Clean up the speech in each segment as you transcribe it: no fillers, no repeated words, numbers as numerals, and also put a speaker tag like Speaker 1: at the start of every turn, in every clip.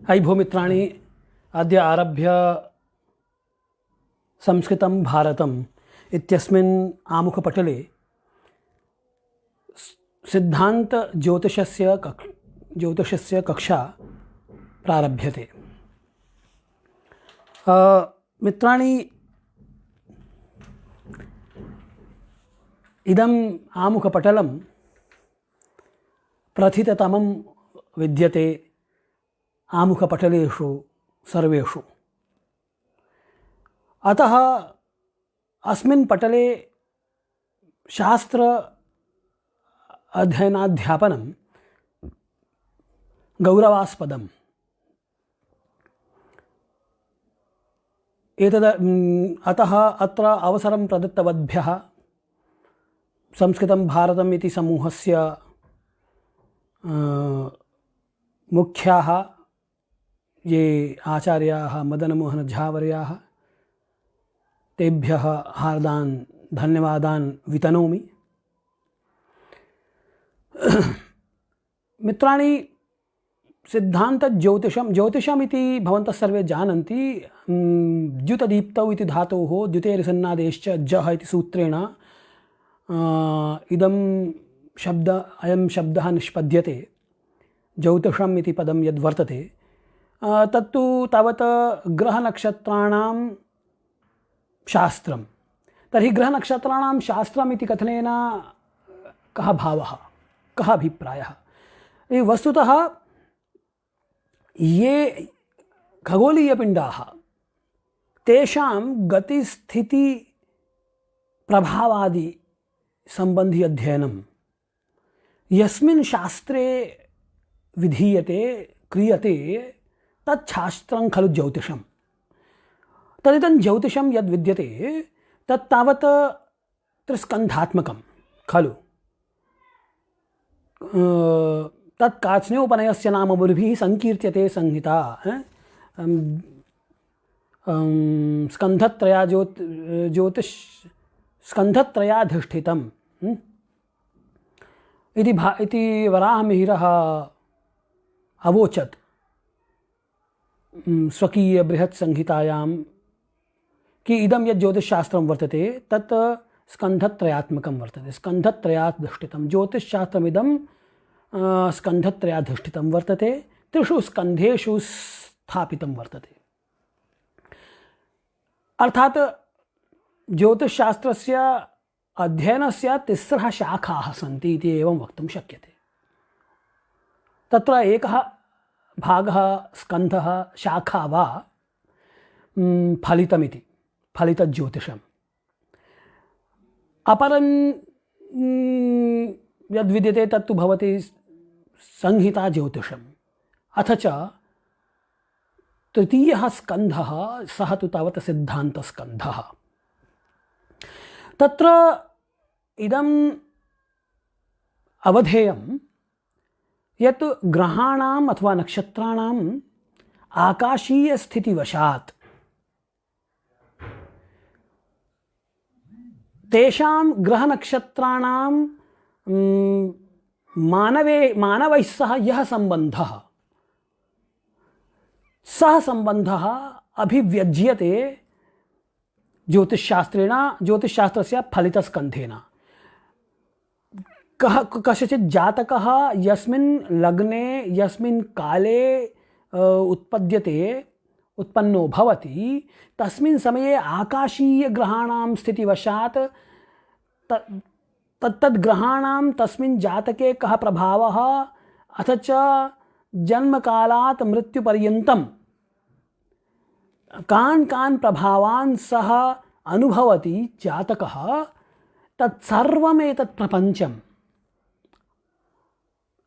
Speaker 1: अयि भूमित्राणि अद्य आरभ्य संस्कृतं भारतम् इत्यस्मिन् आमुखपटले ज्योतिषस्य कक्षा प्रारभ्यते। मित्राणि, इदम् आमुखपटलं प्रथिततमं विद्यते आमुखपटलेषु सर्वेषु। अतः अस्मिन् पटले शास्त्र अध्ययनाध्यापनं गौरवास्पदम्। अतः अत्र अवसरं प्रदत्तवद्भ्यः संस्कृतं भारतम् इति समूहस्य मुख्याः ये आचार्याः मदनमोहन झावर्याः, तेभ्यः हार्दान् धन्यवादान् वितनोमि। मित्राणि, ज्योतिषम् इति भवन्तः सर्वे जानन्ति। द्युतदीप्तौ इति धातोः द्युतेर्सन्नादेश्च जः इति सूत्रेण अयं शब्दः निष्पद्यते। ज्योतिषम् इति पदं यद्वर्तते तत्तु तावत् ग्रहनक्षत्राणां शास्त्रं। तर्हि ग्रहनक्षत्राणां शास्त्रम् इति कथनेन कः भावः, कः अभिप्रायः? वस्तुतः ये खगोलीयपिण्डाः तेषां गतिस्थिति प्रभावादि सम्बन्धी अध्ययनं यस्मिन् शास्त्रे विधीयते क्रियते तच्छास्त्रं खलु ज्योतिषं। तदिदं ज्योतिषं यद् विद्यते तत् तावत् त्रिस्कन्धात्मकं खलु। तत् काचनोपनयस्य नाममुभिः संकीर्त्यते संहिता। स्कन्धत्रयाधिष्ठितम् इति वराहमिहिरः अवोचत् स्वकीय बृहत् संहितायां कि इदं यत् ज्योतिषशास्त्रं वर्तते तत् स्कन्धत्रयात्मकं वर्तते, स्कन्धत्रयाधिष्ठितं। ज्योतिषशास्त्रमिदं स्कन्धत्रयाधिष्ठितं वर्तते, त्रिषु स्कन्धेषु स्थापितं वर्तते। अर्थात् ज्योतिषशास्त्रस्य अध्ययनस्य तिस्रः शाखाः सन्ति इति एवं वक्तुं शक्यते। तत्र एकः भागः, स्कन्धः, शाखा वा फलितमिति, फलितज्योतिषम्। अपरं यद्विद्यते तत्तु भवति संहिता ज्योतिषम्। अथ च तृतीयः स्कन्धः, सः तु तावत् सिद्धान्तस्कन्धः। तत्र इदम् अवधेयं यत् ग्रहाणाम् अथवा नक्षत्राणाम् आकाशीयस्थितिवशात् तेषां ग्रहनक्षत्राणां मानवैः सह यः सम्बन्धः, सः सम्बन्धः अभिव्यज्यते ज्योतिषशास्त्रस्य फलितस्कन्धेन। कस्यचित् जातकः यस्मिन् लग्ने यस्मिन् काले उत्पन्नो भवति तस्मिन् समये आकाशीयग्रहाणां स्थितिवशात् तद्ग्रहाणां तस्मिन् जातके कः प्रभावः, अथ च जन्मकालात् मृत्युपर्यन्तं कान् प्रभावान् सः अनुभवति जातकः, तत्सर्वमेतत् प्रपञ्चम्।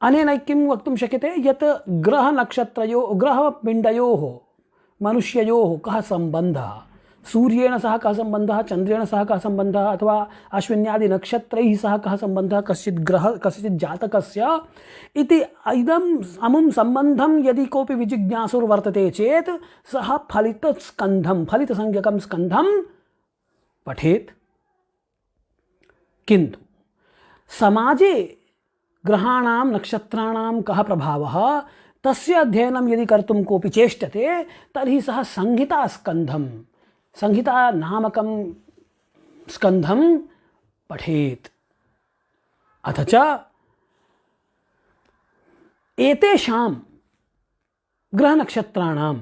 Speaker 1: अनेन किं वक्तुं शक्यते यत् ग्रहपिण्डयोः मनुष्ययोः कः सम्बन्धः, सूर्येण सह कः सम्बन्धः, चन्द्रेण सह कः सम्बन्धः, अथवा अश्विन्यादिनक्षत्रैः सह कः सम्बन्धः कस्यचित् जातकस्य इति इदम् अमुं सम्बन्धं यदि कोऽपि विजिज्ञासुर्वर्तते चेत् सः फलितसंज्ञकं स्कन्धं पठेत्। किन्तु समाजे ग्रहाणां नक्षत्राणां कः प्रभावः तस्य अध्ययनं यदि कर्तुं कोऽपि चेष्टते तर्हि सः संहिता नामकं स्कन्धं पठेत्। अथ च एतेषां ग्रहनक्षत्राणां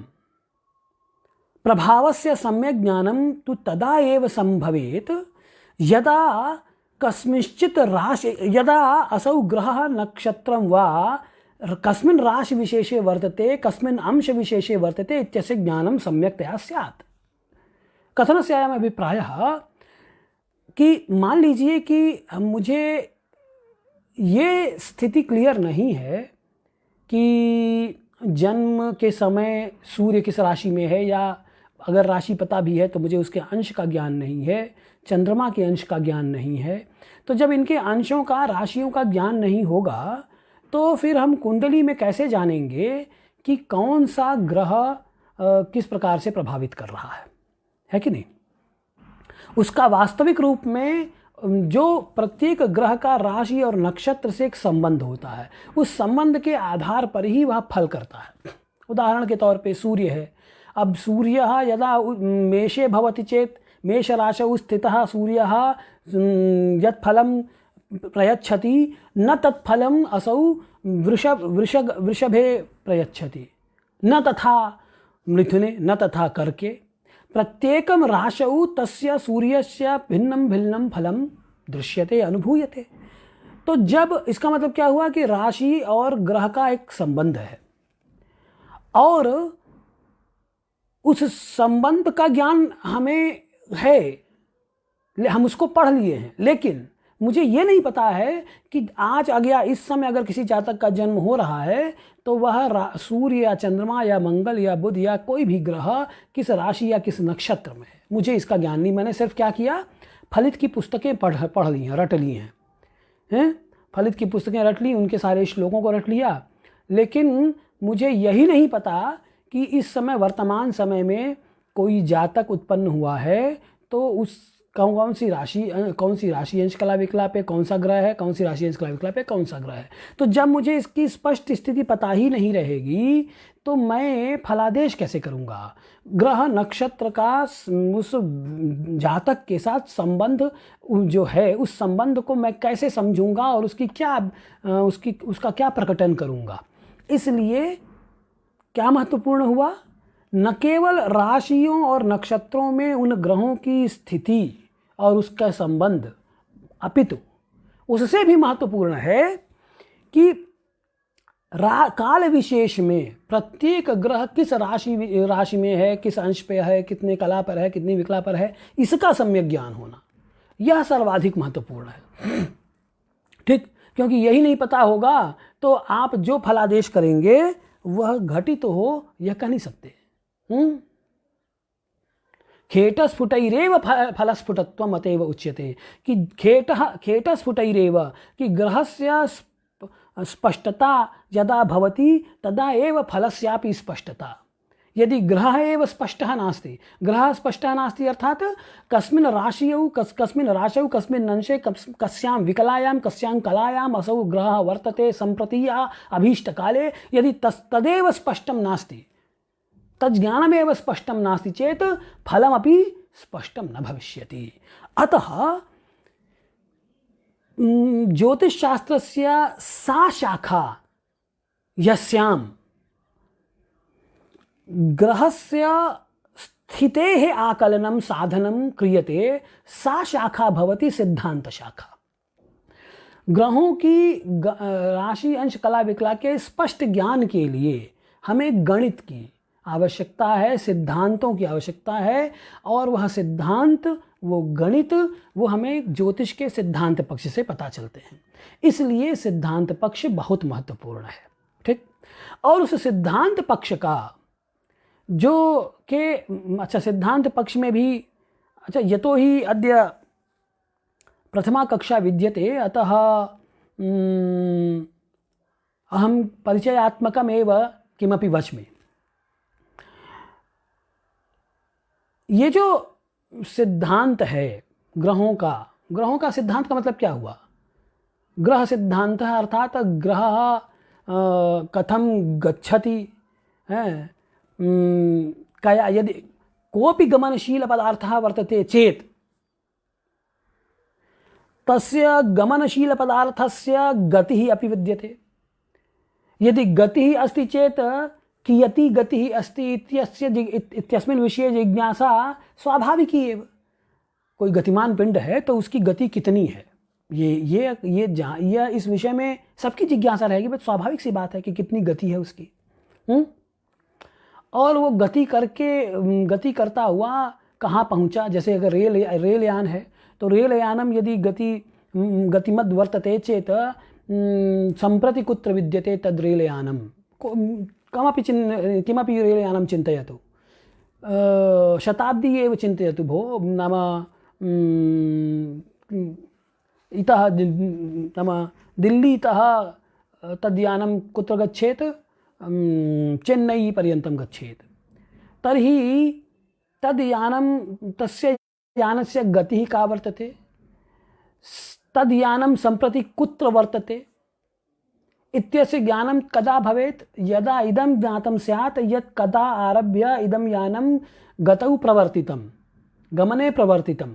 Speaker 1: प्रभावस्य सम्यक् ज्ञानं तु तदा एव सम्भवेत् यदा यदा असौ ग्रहः नक्षत्रं वा कस्मिन् राशिविशेषे वर्तते, कस्मिन् अंशविशेषे वर्तते इत्यस्य ज्ञानं सम्यक्तया स्यात्। कथनस्य अयम् अभिप्रायः कि मान लीजिए कि मुझे ये स्थिति क्लियर नहीं है कि जन्म के समय सूर्य किस राशि में है, या अगर राशि पता भी है तो मुझे उसके अंश का ज्ञान नहीं है, चंद्रमा के अंश का ज्ञान नहीं है। तो जब इनके अंशों का, राशियों का ज्ञान नहीं होगा तो फिर हम कुंडली में कैसे जानेंगे कि कौन सा ग्रह किस प्रकार से प्रभावित कर रहा है कि नहीं। उसका वास्तविक रूप में जो प्रत्येक ग्रह का राशि और नक्षत्र से एक संबंध होता है, उस संबंध के आधार पर ही वह फल करता है। उदाहरण के तौर पे सूर्य है। अब सूर्यः यदा मेषे भवति चेत् मेषराशौ स्थितः सूर्यः यत् फलं प्रयच्छति न तत्फलम् असौ वृषभे प्रयच्छति, न तथा मिथुने, न तथा कर्के। प्रत्येकं राशौ तस्य सूर्यस्य भिन्नं भिन्नं फलं दृश्यते, अनुभूयते। तो जब इसका मतलब क्या हुआ कि राशि और ग्रह का एक संबंध है और उस संबंध का ज्ञान हमें है, हम उसको पढ़ लिए हैं, लेकिन मुझे ये नहीं पता है कि आज अगया इस समय अगर किसी जातक का जन्म हो रहा है तो वह सूर्य या चंद्रमा या मंगल या बुध या कोई भी ग्रह किस राशि या किस नक्षत्र में है। मुझे इसका ज्ञान नहीं। मैंने सिर्फ क्या किया, फलित की पुस्तकें पढ़ ली हैं, रट ली हैं, फलित की पुस्तकें रट ली, उनके सारे श्लोकों को रट लिया, लेकिन मुझे यही नहीं पता कि इस समय वर्तमान समय में कोई जातक उत्पन्न हुआ है तो उस कौन सी राशि अंश कला विकला पे कौन सा ग्रह है, कौन सी राशि अंश कला विकला पे कौन सा ग्रह है। तो जब मुझे इसकी स्पष्ट स्थिति पता ही नहीं रहेगी तो मैं फलादेश कैसे करूँगा। ग्रह नक्षत्र का उस जातक के साथ संबंध जो है, उस संबंध को मैं कैसे समझूंगा और उसका क्या प्रकटन करूँगा। इसलिए क्या महत्वपूर्ण हुआ, न केवल राशियों और नक्षत्रों में उन ग्रहों की स्थिति और उसका संबंध, अपितु उससे भी महत्वपूर्ण है कि काल विशेष में प्रत्येक ग्रह किस राशि में है, किस अंश पे है, कितने कला पर है, कितनी विकला पर है, इसका सम्यक ज्ञान होना यह सर्वाधिक महत्वपूर्ण है। ठीक, क्योंकि यही नहीं पता होगा तो आप जो फलादेश करेंगे वह घटित तो हो यह कह नहीं सकते। खेटस्फुटैरेव फलस्फुटत्वम् अतएव उच्यते कि खेटस्फुटैरेव कि ग्रहस्य स्पष्टता यदा भवति तदा एव फलस्यापि स्पष्टता। यदि ग्रह एव स्पष्टः नास्ति, ग्रह स्पष्टः नास्ति अर्थात कस्मिन् राशौ कस्मिन् अंशे कस्यां विकलायां कस्यां कलायां असौ ग्रहः वर्तते सम्प्रति अभीष्टकाले, यदि तदेव स्पष्टं नास्ति, तज्ज्ञानमेव स्पष्टं नास्ति चेत फलमपि स्पष्टं न भविष्यति। अतः ज्योतिषशास्त्रस्य सा शाखा यस्यां ग्रहस्य स्थितेः आकलनं साधनं क्रियते सा शाखा भवति सिद्धांत शाखा। ग्रहों की राशि अंश कला विकला के स्पष्ट ज्ञान के लिए हमें गणित की आवश्यकता है, सिद्धांतों की आवश्यकता है, और वह सिद्धांत, वो गणित, वो हमें ज्योतिष के सिद्धांत पक्ष से पता चलते हैं। इसलिए सिद्धांत पक्ष बहुत महत्वपूर्ण है। ठीक, और उस सिद्धांत पक्ष का जो के अच्छा सिद्धांत पक्ष में भी अच्छा यतो ही अद्य प्रथमा कक्षा विद्यते अतः अहम परिचयात्मकमेव किमपि वच्मि। ये जो सिद्धांत है ग्रहों का सिद्धांत का मतलब क्या हुआ ग्रह सिद्धांतः अर्थात ग्रह कथम गच्छति है कया यदि कोऽपि गमनशील पदार्थः वर्तते चेत् तस्य गमनशील पदार्थस्य गतिः अपि विद्यते। यदि गतिः अस्ति चेत् कियती गतिः अस्ति इत्यस्मिन् विषये जिज्ञासा स्वाभाविकी एव। कोई गतिमान पिंड है तो उसकी गति कितनी है, ये इस विषय में सबकी जिज्ञासा रहेगी। बस स्वाभाविक सी बात है कि कितनी गति है उसकी। और वो गति करता हुआ कहाँ पहुँचा। जैसे अगर रेल यान है तो रेल यानम यदि गतिमद् वर्तते चेत सम्प्रति कुत्र विद्यते तद् रेल यानम किमपि रेल यानम चिन्तयतु, शताब्दी एव चिन्तयतु भो। नाम इतः नाम दिल्लीतः तद्यानं कुत्र गच्छेत्, चेन्नई पर्यन्तं गच्छेत्। तर्हि तद्यानं तस्य यानस्य गतिः का वर्तते, तद्यानं सम्प्रति कुत्र वर्तते इत्यस्य ज्ञानं कदा भवेत्, यदा इदं ज्ञातं स्यात् यत् कदा आरभ्य इदं यानं गतौ प्रवर्तितं, गमने प्रवर्तितं।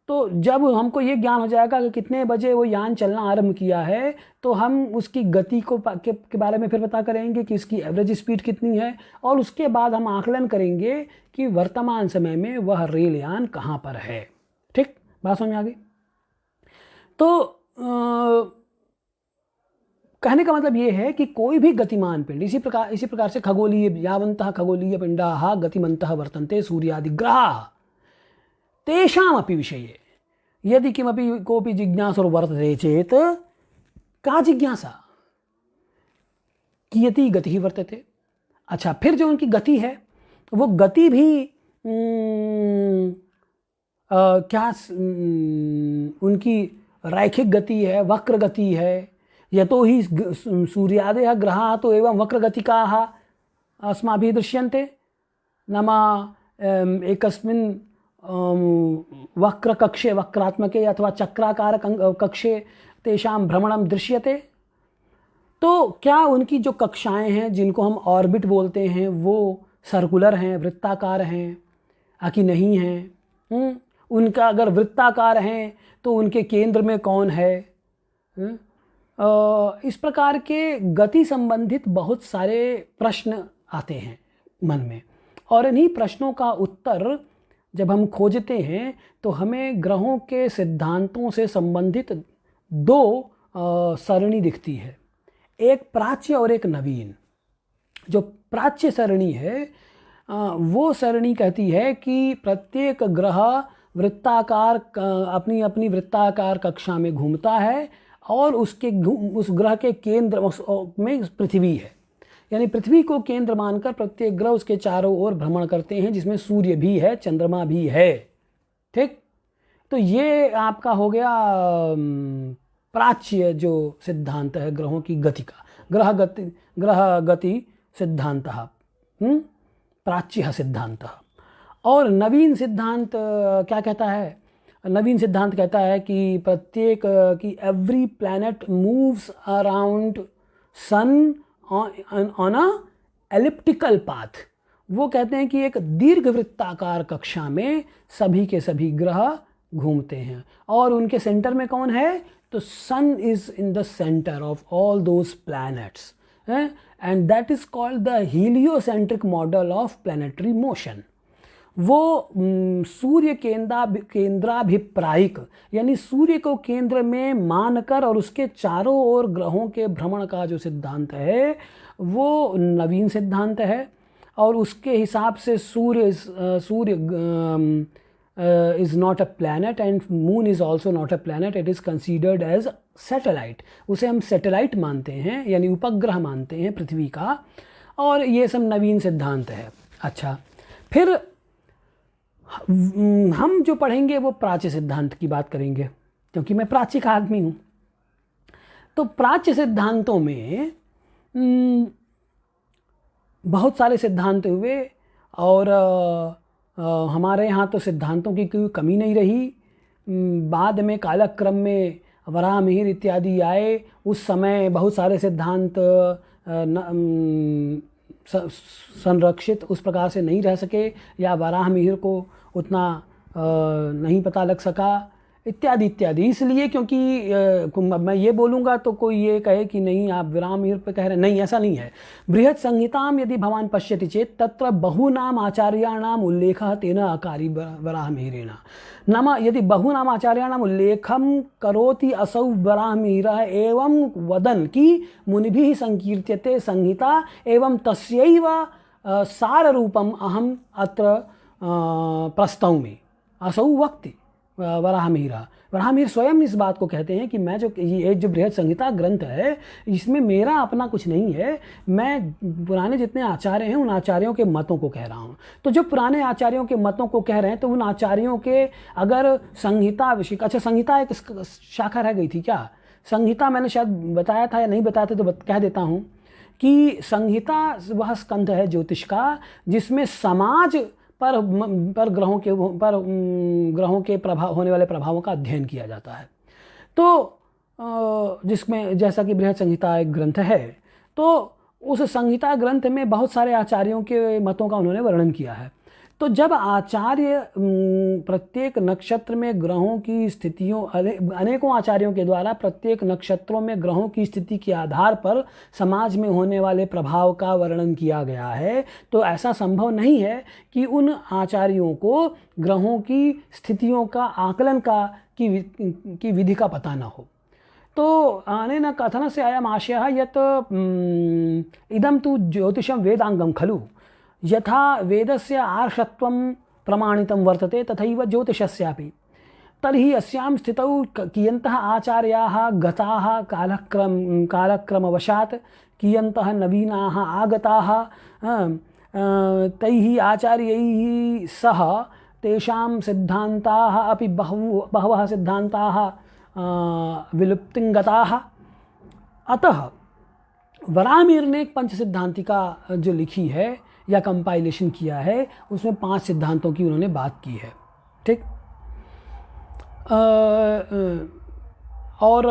Speaker 1: तो जब हमको ये ज्ञान हो जाएगा कि कितने बजे वो यान चलना आरंभ किया है तो हम उसकी गति के बारे में फिर पता करेंगे कि उसकी एवरेज स्पीड कितनी है, और उसके बाद हम आकलन करेंगे कि वर्तमान समय में वह रेल यान कहाँ पर है। ठीक, बात समझ आ गई। तो कहने का मतलब ये है कि कोई भी गतिमान पिंड, इसी प्रकार से खगोलीय यावन्तः खगोलीय पिंडाः गतिमन्तः वर्तन्ते सूर्यादि ग्रहाः तेषामपि विषये यदि किमपि कोऽपि जिज्ञासुर्वर्तते चेत् का जिज्ञासा, कियती गतिः वर्तते। अच्छा, फिर जो उनकी गति है वो गति भी उनकी रैखिक गति है, वक्र गति है। यतो हि सूर्यादयः ग्रहाः तो एवं वक्रगतिकाः अस्माभिः दृश्यन्ते। नाम एकस्मिन् वक्रकक्षे, वक्रात्मके अथवा चक्राकार कक्षे तेषां भ्रमणं दृश्यते। तो क्या उनकी जो कक्षाएं हैं जिनको हम ऑर्बिट बोलते हैं वो सर्कुलर हैं, वृत्ताकार हैं कि नहीं हैं? उनका अगर वृत्ताकार हैं तो उनके केंद्र में कौन है? इस प्रकार के गति संबंधित बहुत सारे प्रश्न आते हैं मन में, और इन्हीं प्रश्नों का उत्तर जब हम खोजते हैं तो हमें ग्रहों के सिद्धांतों से संबंधित दो सरणी दिखती है, एक प्राच्य और एक नवीन। जो प्राच्य सरणी है वो सरणी कहती है कि प्रत्येक ग्रह वृत्ताकार अपनी अपनी वृत्ताकार कक्षा में घूमता है और उस ग्रह के केंद्र में पृथ्वी है। यानी पृथ्वी को केंद्र मानकर प्रत्येक ग्रह उसके चारों ओर भ्रमण करते हैं, जिसमें सूर्य भी है, चंद्रमा भी है। ठीक, तो ये आपका हो गया प्राच्य जो सिद्धांत है ग्रहों की गति का, ग्रह गति सिद्धांतः प्राच्य सिद्धांतः। और नवीन सिद्धांत क्या कहता है? नवीन सिद्धांत कहता है कि प्रत्येक कि every planet moves around sun on a elliptical path. वो कहते हैं कि एक दीर्घवृत्ताकार कक्षा में सभी के सभी ग्रह घूमते हैं, और उनके सेंटर में कौन है? तो sun is in the centre of all those planets, and that is called the heliocentric model of planetary motion. वो सूर्य केंद्राभिप्रायिक, यानी सूर्य को केंद्र में मानकर और उसके चारों ओर ग्रहों के भ्रमण का जो सिद्धांत है वो नवीन सिद्धांत है। और उसके हिसाब से सूर्य is not a planet and moon is also not a planet, it is considered as satellite. उसे हम सैटेलाइट मानते हैं, यानी उपग्रह मानते हैं पृथ्वी का, और ये सब नवीन सिद्धांत है। अच्छा, फिर हम जो पढ़ेंगे वो प्राच्य सिद्धांत की बात करेंगे, क्योंकि मैं प्राच्य का आदमी हूँ। तो प्राच्य सिद्धांतों में बहुत सारे सिद्धांत हुए, और हमारे यहाँ तो सिद्धांतों की कोई कमी नहीं रही। बाद में कालक्रम में वराहमिहिर इत्यादि आए, उस समय बहुत सारे सिद्धांत संरक्षित उस प्रकार से नहीं रह सके, या वराहमिहिर को उतना नहीं पता लग सका, इत्यादि इत्यादि। इसलिए क्योंकि मैं ये बोलूँगा तो कोई ये कहे कि नहीं आप वराहमिहिर पे कह रहे हैं, नहीं, ऐसा नहीं है। बृहत् संहिताम यदि भवान पश्यति चेत तत्र बहूनाम आचार्याणाम उल्लेखः तेन आकारी वराहमिहिरेण। नाम यदि बहूनाम आचार्याणाम उल्लेखं करोति असौ वराहमिहिरः एवं वदन् कि मुनिभिः संकीर्त्यते संहिता एवं तस्यैव साररूपम् अहम् अत्र प्रस्तौमि। असौ वक्ति वराहमिहिर स्वयं इस बात को कहते हैं कि मैं ये जो बृहत् संहिता ग्रंथ है, इसमें मेरा अपना कुछ नहीं है, मैं पुराने जितने आचार्य हैं उन आचार्यों के मतों को कह रहा हूँ। तो जो पुराने आचार्यों के मतों को कह रहे हैं, तो उन आचार्यों के अगर संहिता विषय, अच्छा संहिता एक शाखा रह गई थी क्या? संहिता मैंने शायद बताया था या नहीं बताया था, तो कह देता हूँ कि संहिता वह स्कंध है ज्योतिष का जिसमें समाज पर ग्रहों के प्रभाव होने वाले प्रभावों का अध्ययन किया जाता है। तो जिसमें जैसा कि बृहत् संहिता एक ग्रंथ है, तो उस संहिता ग्रंथ में बहुत सारे आचार्यों के मतों का उन्होंने वर्णन किया है। तो जब आचार्य प्रत्येक नक्षत्र में ग्रहों की स्थितियों, अनेकों आचार्यों के द्वारा प्रत्येक नक्षत्रों में ग्रहों की स्थिति के आधार पर समाज में होने वाले प्रभाव का वर्णन किया गया है, तो ऐसा संभव नहीं है कि उन आचार्यों को ग्रहों की स्थितियों का आकलन की विधि का पता न हो। तो अनेन कथनस्य अयम् आशयः यत् इदं तु ज्योतिषं वेदांगं खलु, यथा वेदस्य आर्षत्वं प्रमाणितं वर्तते तथैव ज्योतिषस्यापि। तर्हि अस्यां स्थितौ कियन्तः आचार्याः गताः कालक्रमवशात्, कियन्तः नवीनाः आगताः, तैः आचार्यैः सह तेषां सिद्धान्ताः अपि बहवः सिद्धान्ताः विलुप्तिं गताः। अतः वराहमिहिर ने एक पंच सिद्धांतिका जो लिखी है या कंपाइलेशन किया है, उसमें 5 सिद्धांतों की उन्होंने बात की है। ठीक। और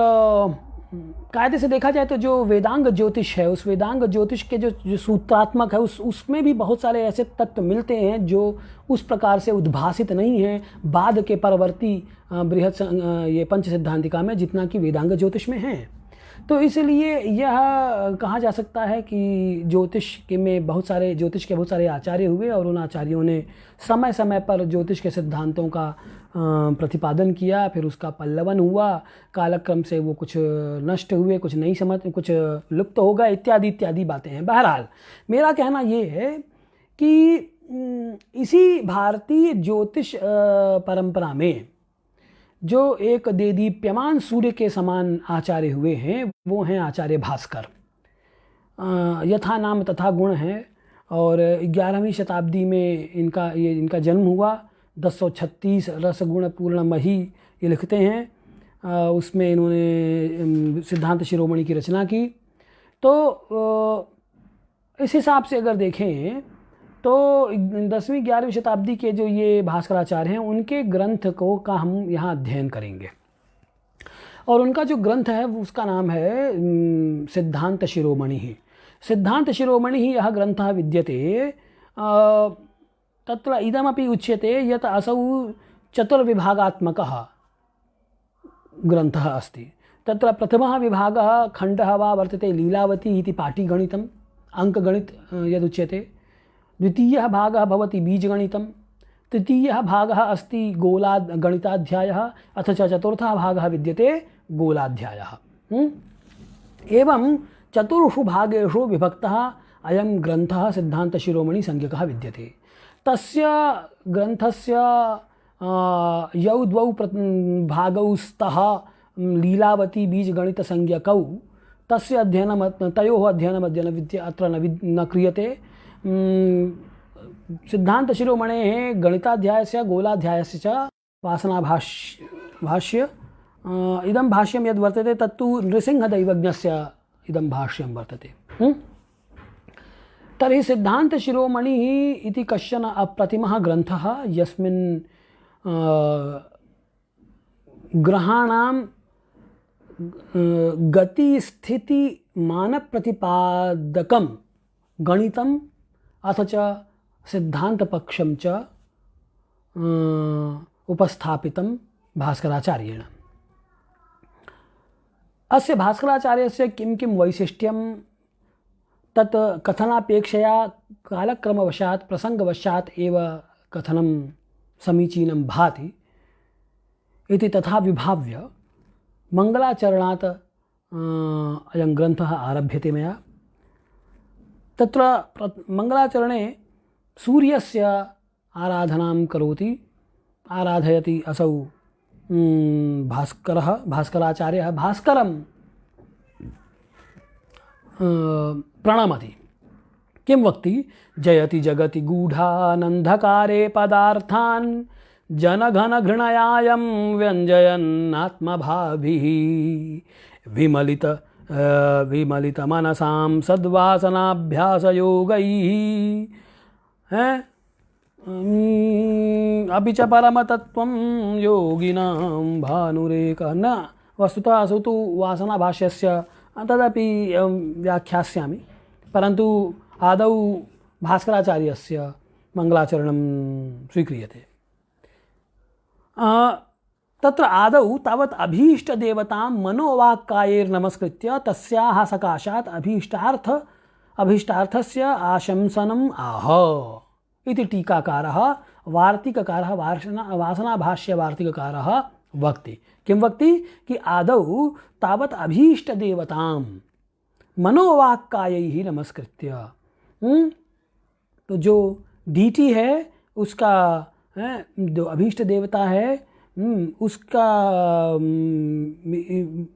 Speaker 1: कायदे से देखा जाए तो जो वेदांग ज्योतिष है, उस वेदांग ज्योतिष के जो सूत्रात्मक है, उसमें भी बहुत सारे ऐसे तत्व मिलते हैं जो उस प्रकार से उद्भासित नहीं हैं बाद के परवर्ती बृहत् ये पंच सिद्धांतिका में जितना कि वेदांग ज्योतिष में है। तो इसलिए यह कहा जा सकता है कि ज्योतिष के बहुत सारे आचार्य हुए और उन आचार्यों ने समय समय पर ज्योतिष के सिद्धांतों का प्रतिपादन किया, फिर उसका पल्लवन हुआ, कालक्रम से वो कुछ नष्ट हुए, कुछ नहीं समझ, कुछ लुप्त हो गए, इत्यादि इत्यादि बातें हैं। बहरहाल मेरा कहना ये है कि इसी भारतीय ज्योतिष परंपरा में जो एक देदीप्यमान सूर्य के समान आचार्य हुए हैं, वो हैं आचार्य भास्कर। यथा नाम तथा गुण है, और 11वीं शताब्दी में इनका जन्म हुआ। 1036 रसगुण पूर्णमही ये लिखते हैं, उसमें इन्होंने सिद्धांत शिरोमणि की रचना की। तो इस हिसाब से अगर देखें तो 10वीं 11वीं शताब्दी के जो ये भास्कराचार्य हैं, उनके ग्रंथ का हम यहाँ अध्ययन करेंगे। और उनका जो ग्रंथ है उसका नाम है सिद्धांत शिरोमणि। सिद्धांत शिरोमणि यह ग्रंथः विद्यते। तत्र इदमपि उच्यते यत् असौ चतुर्विभागात्मकः ग्रन्थः अस्ति। तत्र प्रथमः विभागः खण्डः वा वर्तते लीलावती इति पाटीगणितम्, अङ्कगणित यदुच्यते। द्वितीयः भागः भवति बीजगणितं। तृतीयः भागः अस्ति गणिताध्यायः, अथ च चतुर्थः भागः विद्यते गोलाध्यायः। एवं चतुर्षु भागेषु विभक्तः अयं ग्रन्थः सिद्धान्तशिरोमणि संज्ञकः विद्यते। तस्य ग्रन्थस्य यौ द्वौ भागौ स्तः लीलावती बीजगणितसंज्ञकौ, तस्य तयोः अध्ययनम् अत्र न क्रियते। सिद्धान्तशिरोमणेः गणिताध्यायस्य गोलाध्यायस्य च वासनाभाष्य इदं भाष्यं यद् वर्तते तत्तु नृसिंहदैवज्ञस्य इदं भाष्यं वर्तते। तर्हि सिद्धान्तशिरोमणिः इति कश्चन अप्रतिमः ग्रन्थः, यस्मिन् ग्रहाणां गति स्थिति मान प्रतिपादकम गणितम अथ च सिद्धांत पक्षम च उपस्थापितं भास्कराचार्येण। अस्य भास्कराचार्यस्य किं किं वैशिष्ट्यं तत् कथनापेक्षया कालक्रमवशात् प्रसंगवशात् एव कथनं समीचीनं भाति इति तथा विभाव्य मंगलाचरणात् अयं ग्रन्थः आरभ्यते मया। तत्र मंगलाचरणे सूर्यस्य आराधनां करोति, आराधयति असौ भास्कराचार्यः भास्करं प्रणमति। किं वक्ति? जयति जगति गूढानन्धकारे पदार्थान् जनघन घृणयायं व्यञ्जयन्नात्मभाभिः विमलित मनसां सद्वासनाभ्यासयोगैः अपि च परमतत्त्वं योगिनां भानुरेकः। न वस्तुतः असौ तु वासनाभाष्यस्य तदपि व्याख्यास्यामि, परन्तु आदौ भास्कराचार्यस्य मङ्गलाचरणं स्वीक्रियते। तत्र आदौ तावत् अभीष्टदेवतां मनोवाक्कायैर्नमस्कृत्य तस्याः सकाशात् अभीष्टार्थस्य आशंसनम् आह इति टीकाकारः वार्तिककारः वासनाभाष्यवार्तिककारः वक्ति। किं वक्ति कि आदौ तावत् अभीष्टदेवतां मनोवाक्कायैः नमस्कृत्य, तो जो डीटी है उसका जो अभीष्ट देवता है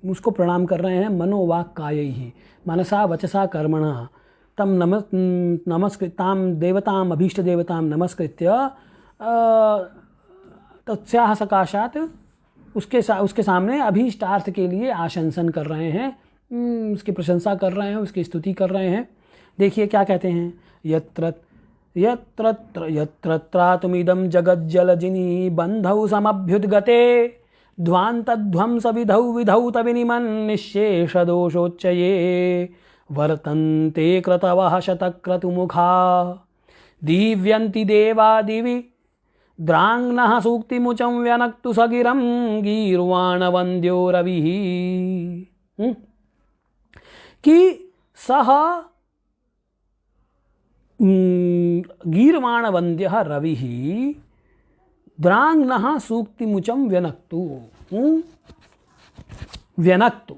Speaker 1: उसको प्रणाम कर रहे हैं मनोवाक्कायैः मनसा वचसा कर्मणा तम नमस्कृतां देवतां अभीष्ट देवतां नमस्कृत्य तस्याः सकाशात् उसके सामने अभीष्टार्थ के लिए आशंसन कर रहे हैं, उसकी प्रशंसा कर रहे हैं, उसकी स्तुति कर रहे हैं। देखिए क्या कहते हैं, यत्रत्रातुमिदं जगज्जलजिनी बन्धौ समभ्युद्गते ध्वान्तध्वंस विधौ विधौ तविनिमन्निःशेषदोषोच्चये वर्तन्ते क्रतवः शतक्रतुमुखा दीव्यन्ति देवा दिवि द्राङ्नः सूक्तिमुचं व्यनक्तु सगिरं गीर्वाणवन्द्यो रविः। कि सः गीर्वाणवन्द्यः रविः द्राङ्नः सूक्तिमुचं व्यनक्तु व्यनक्तु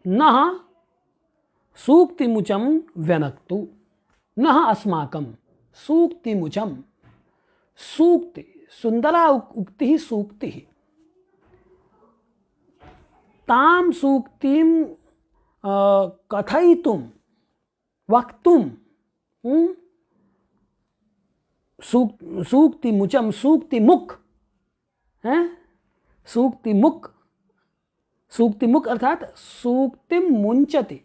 Speaker 1: नः सूक्तिमुचं व्यनक्तु नः अस्माकं सूक्तिमुचं सूक्ति सुंदरा उक्ति सूक्ति तां सूक्तिं कथयितुं वक्तुं सूक्तिमुचं सूक्तिमुख है, सूक्तिमुख अर्थात सूक्तिं मुंचति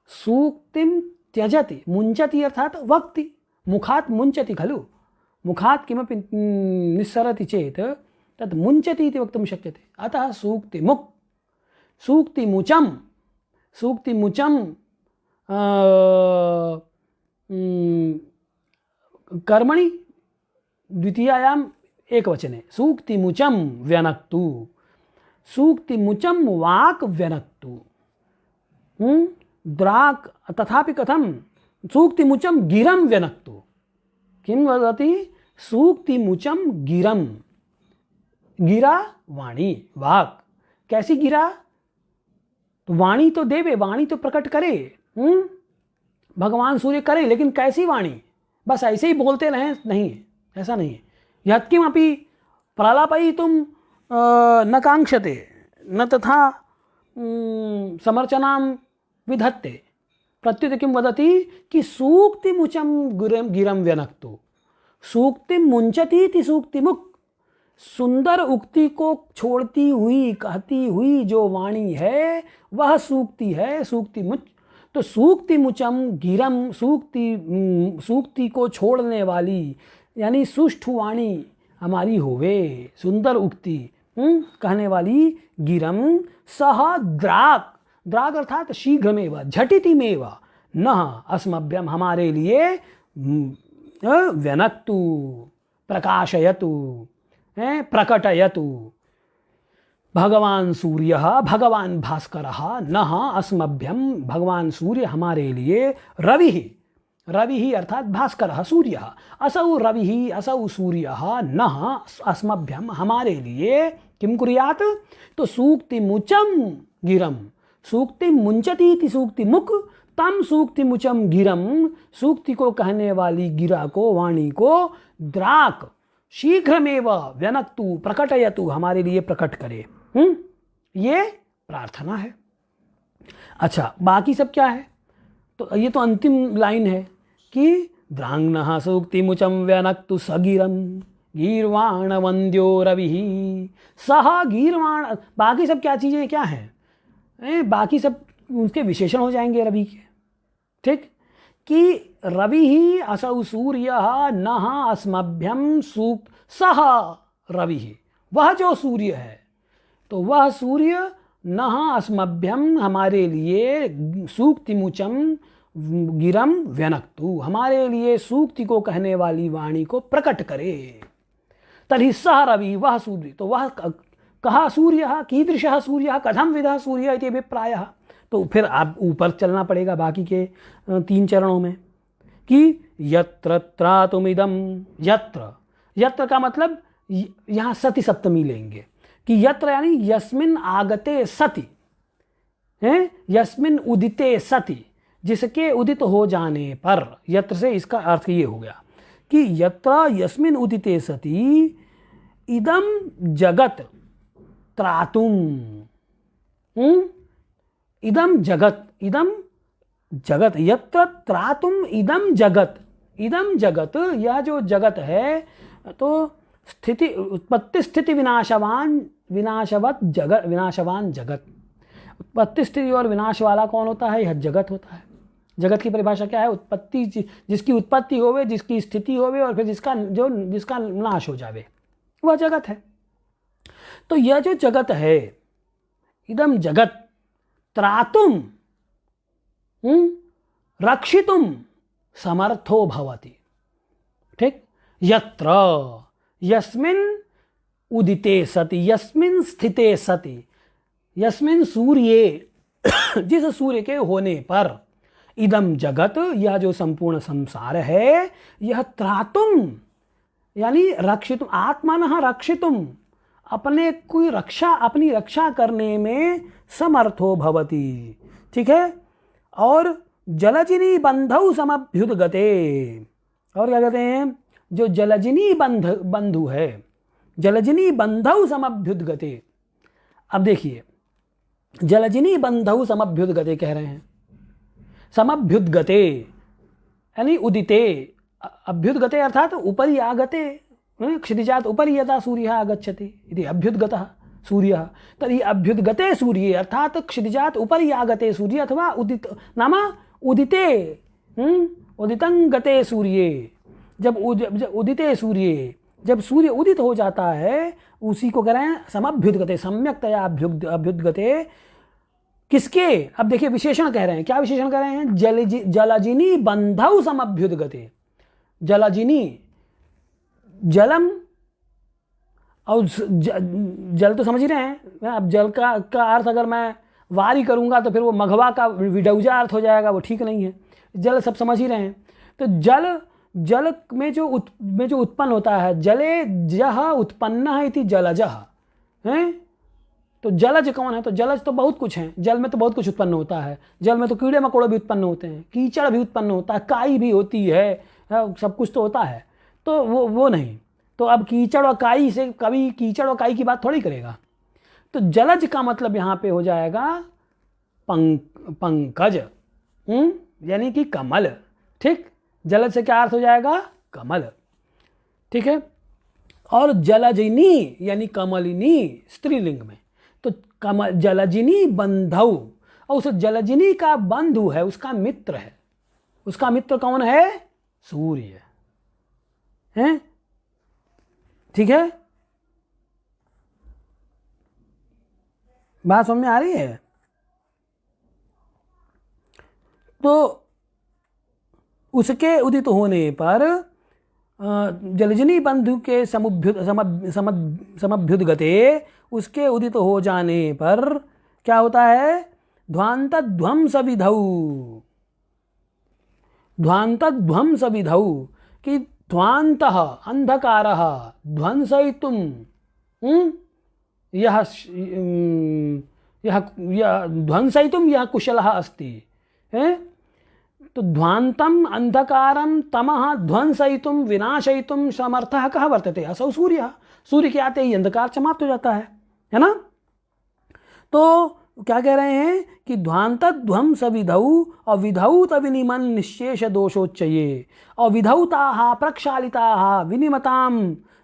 Speaker 1: सूक्तिं त्यजति, मुंचति अर्थात वक्ति, मुखात् मुंचति खलु, मुखात् किमपि निस्सरति चेत् तत् मुंचति इति वक्तुं शक्यते। अतः सूक्तिमुख सूक्तिमुचं कर्मणि द्वितीयायाम् एकवचने सूक्तिमुचं व्यनक्तु सूक्तिमुचं वाक् व्यनक्तु द्राक् तथापि कथं सूक्तिमुचं गिरं व्यनक्तु। किं वदति? सूक्तिमुचं गिरं, गिरा वाणी वाक्, कैसी गिरा? वाणी तो देवे, वाणी तो प्रकट करे, भगवान सूर्य करे, लेकिन कैसी वाणी? बस ऐसे ही बोलते रहें? नहीं, ऐसा नहीं है। यत्किमपि प्रलापयितुं न कांक्षते न तथा समर्चनां विधत्ते, प्रत्युत किं वदति कि सूक्तिमुचं गिरं व्यनक्तु, सूक्तिं मुंचति इति सूक्तिमुख, सुंदर उक्ति को छोड़ती हुई कहती हुई जो वाणी है वह सूक्ति है, सूक्तिमुच। तो सूक्तिमुचं गिरम, सूक्ति को छोड़ने वाली यानी सुष्ठु वाणी हमारी होवे, सुंदर उक्ति कहने वाली गिरम सह द्राक, द्राग अर्थात शीघ्रमेव झटितिमेव न अस्मभ्यम हमारे लिए व्यनक्तु प्रकाशयतु प्रकटयतु भगवान सूर्य भगवान भास्कर न अस्मभ्यम भगवान सूर्य हमारे लिए रवि, रवि अर्थात भास्कर सूर्य असौ रवि असौ सूर्य न अस्मभ्यम हमारे लिए किम कुर्यात, तो सूक्ति मुचम गिरम, सूक्ति मुंचती थी सूक्ति मुख, तम सूक्ति मुचम गिरम, सूक्ति को कहने वाली गिरा को वाणी को द्राक शीघ्रमेव व्यनक्तु प्रकटयतु हमारे लिए प्रकट करे। ये प्रार्थना है। अच्छा बाकी सब क्या है, तो ये तो अंतिम लाइन है कि द्रांगनः सूक्ति मुचम व्यनक्तु सगिरम गीर्वाण वंद्यो रवि सह गीर्वाण, बाकी सब क्या चीजें क्या हैं, बाकी सब उसके विशेषण हो जाएंगे रवि के, ठीक, कि रवि ही असौ सूर्य न अस्मभ्यम सूक्त सह रवि, वह जो सूर्य है तो वह सूर्य न अस्मभ्यम हमारे लिए सूक्ति मुचम गिरम व्यनक्तु हमारे लिए सूक्ति को कहने वाली वाणी को प्रकट करे। तर्हि सह रवि वह सूर्य, तो वह कहा सूर्य कीदृशः सूर्य कथम विधः सूर्य इति अभिप्रायः। तो फिर आप ऊपर चलना पड़ेगा बाकी के 3 चरणों में कि यत्र त्रातुमिदम, यत्र, यत्र का मतलब यहाँ सति सप्तमी लेंगे कि यत्र यानी यस्मिन आगते सति, यस्मिन उदिते सति, जिसके उदित हो जाने पर, यत्र से इसका अर्थ ये हो गया कि यत्र यस्मिन उदिते सति इदम जगत त्रातुम, इदम जगत, इदम जगत, यत्र त्रातुम इदम जगत, इदम जगत, यह जो जगत है तो स्थिति उत्पत्ति स्थिति विनाशवान विनाशवत जगत, विनाशवान जगत, उत्पत्ति स्थिति और विनाश वाला कौन होता है, यह जगत होता है। जगत की परिभाषा क्या है, उत्पत्ति, जिसकी उत्पत्ति होवे, जिसकी स्थिति होवे और फिर जिसका नाश हो जावे, वह जगत है। तो यह जो जगत है इदम जगत त्रातुम रक्षितुम समर्थो भवति, ठीक, यत्र यस्मिन उदिते सति, यस्मिन स्थिते सति, यस्मिन सूर्ये जिस सूर्य के होने पर, इदम जगत यह जो संपूर्ण संसार है, यह त्रातुम यानी रक्षितुम, आत्मनः रक्षितुम अपने कोई रक्षा, अपनी रक्षा करने में समर्थो भवति, ठीक है। और जलजिनी बंधौ समभ्युद्गते, और क्या कहते हैं, जो जलजिनी बंधु है, जलजिनी बंधौ समभ्युद्गते। अब देखिए जलजिनी बंधौ समभ्युद्गते कह रहे हैं, समभ्युद्गते यानी उदिते, अभ्युद्गते अर्थात उपरि आगते, क्षितिजात उपरि यदा सूर्यः आगच्छति इति अभ्युद्गतः सूर्यः, तर्हि अभ्युद्गते सूर्ये अर्थात क्षितिजात उपरि आगते सूर्य अथवा उदित नाम उदिते, उदितं गते सूर्ये, जब उदिते सूर्ये, जब सूर्य उदित हो जाता है उसी को कह रहे हैं समभ्युद्गते, सम्यक्तया अभ्युद्गते। किसके, अब देखिए विशेषण कह रहे हैं, क्या विशेषण कह रहे हैं, जलजिनी बंधौ समभ्युद्गते, जलजिनी जलम, और जल तो समझ ही रहे हैं, अब जल का अर्थ अगर मैं वारी करूंगा तो फिर वो मघवा का विडौजा अर्थ हो जाएगा, वो ठीक नहीं है। जल सब समझ ही रहे हैं, तो जल में जो उत्पन्न होता है, जले जह उत्पन्न है इति जलजः हैं, तो जलज कौन है, तो जलज तो बहुत कुछ है, जल में तो बहुत कुछ उत्पन्न होता है, जल में तो कीड़े मकोड़े भी उत्पन्न होते हैं, कीचड़ भी उत्पन्न होता है, काई भी होती है, सब कुछ तो होता है। तो वो नहीं, तो अब कीचड़ और काई से कभी कीचड़ और काई की बात थोड़ी करेगा। तो जलज का मतलब यहाँ पे हो जाएगा पंकज, यानी कि कमल, ठीक, जलज से क्या अर्थ हो जाएगा, कमल, ठीक है। और जलजिनी यानी कमलिनी स्त्रीलिंग में, तो कमल जलजिनी बंधौ, और उस जलजिनी का बंधु है, उसका मित्र है, उसका मित्र कौन है, सूर्य है, ठीक है। बात समझ में आ रही है? तो उसके उदित होने पर जलजनी बंधु के समभ्युदगते, उसके उदित हो जाने पर क्या होता है? ध्वांत ध्वंस विधौ, ध्वांत ध्वंस विधौ कि ध्वांत अंधकार ध्वंसयितुं यह ध्वंसयितुं यः कुशलः अस्ति, तो ध्वान्तम अंधकारम तमः ध्वंसयितुं विनाशयितुं समर्थः कः वर्तते? असौ सूर्यः। सूर्य के आते ही अंधकार समाप्त हो जाता है ना? तो क्या कह रहे हैं कि ध्वांत ध्वंस विधौ और विधौत विनिमन निशेष दोषोच्चये, और विधौताः प्रक्षालिताः विनिमतां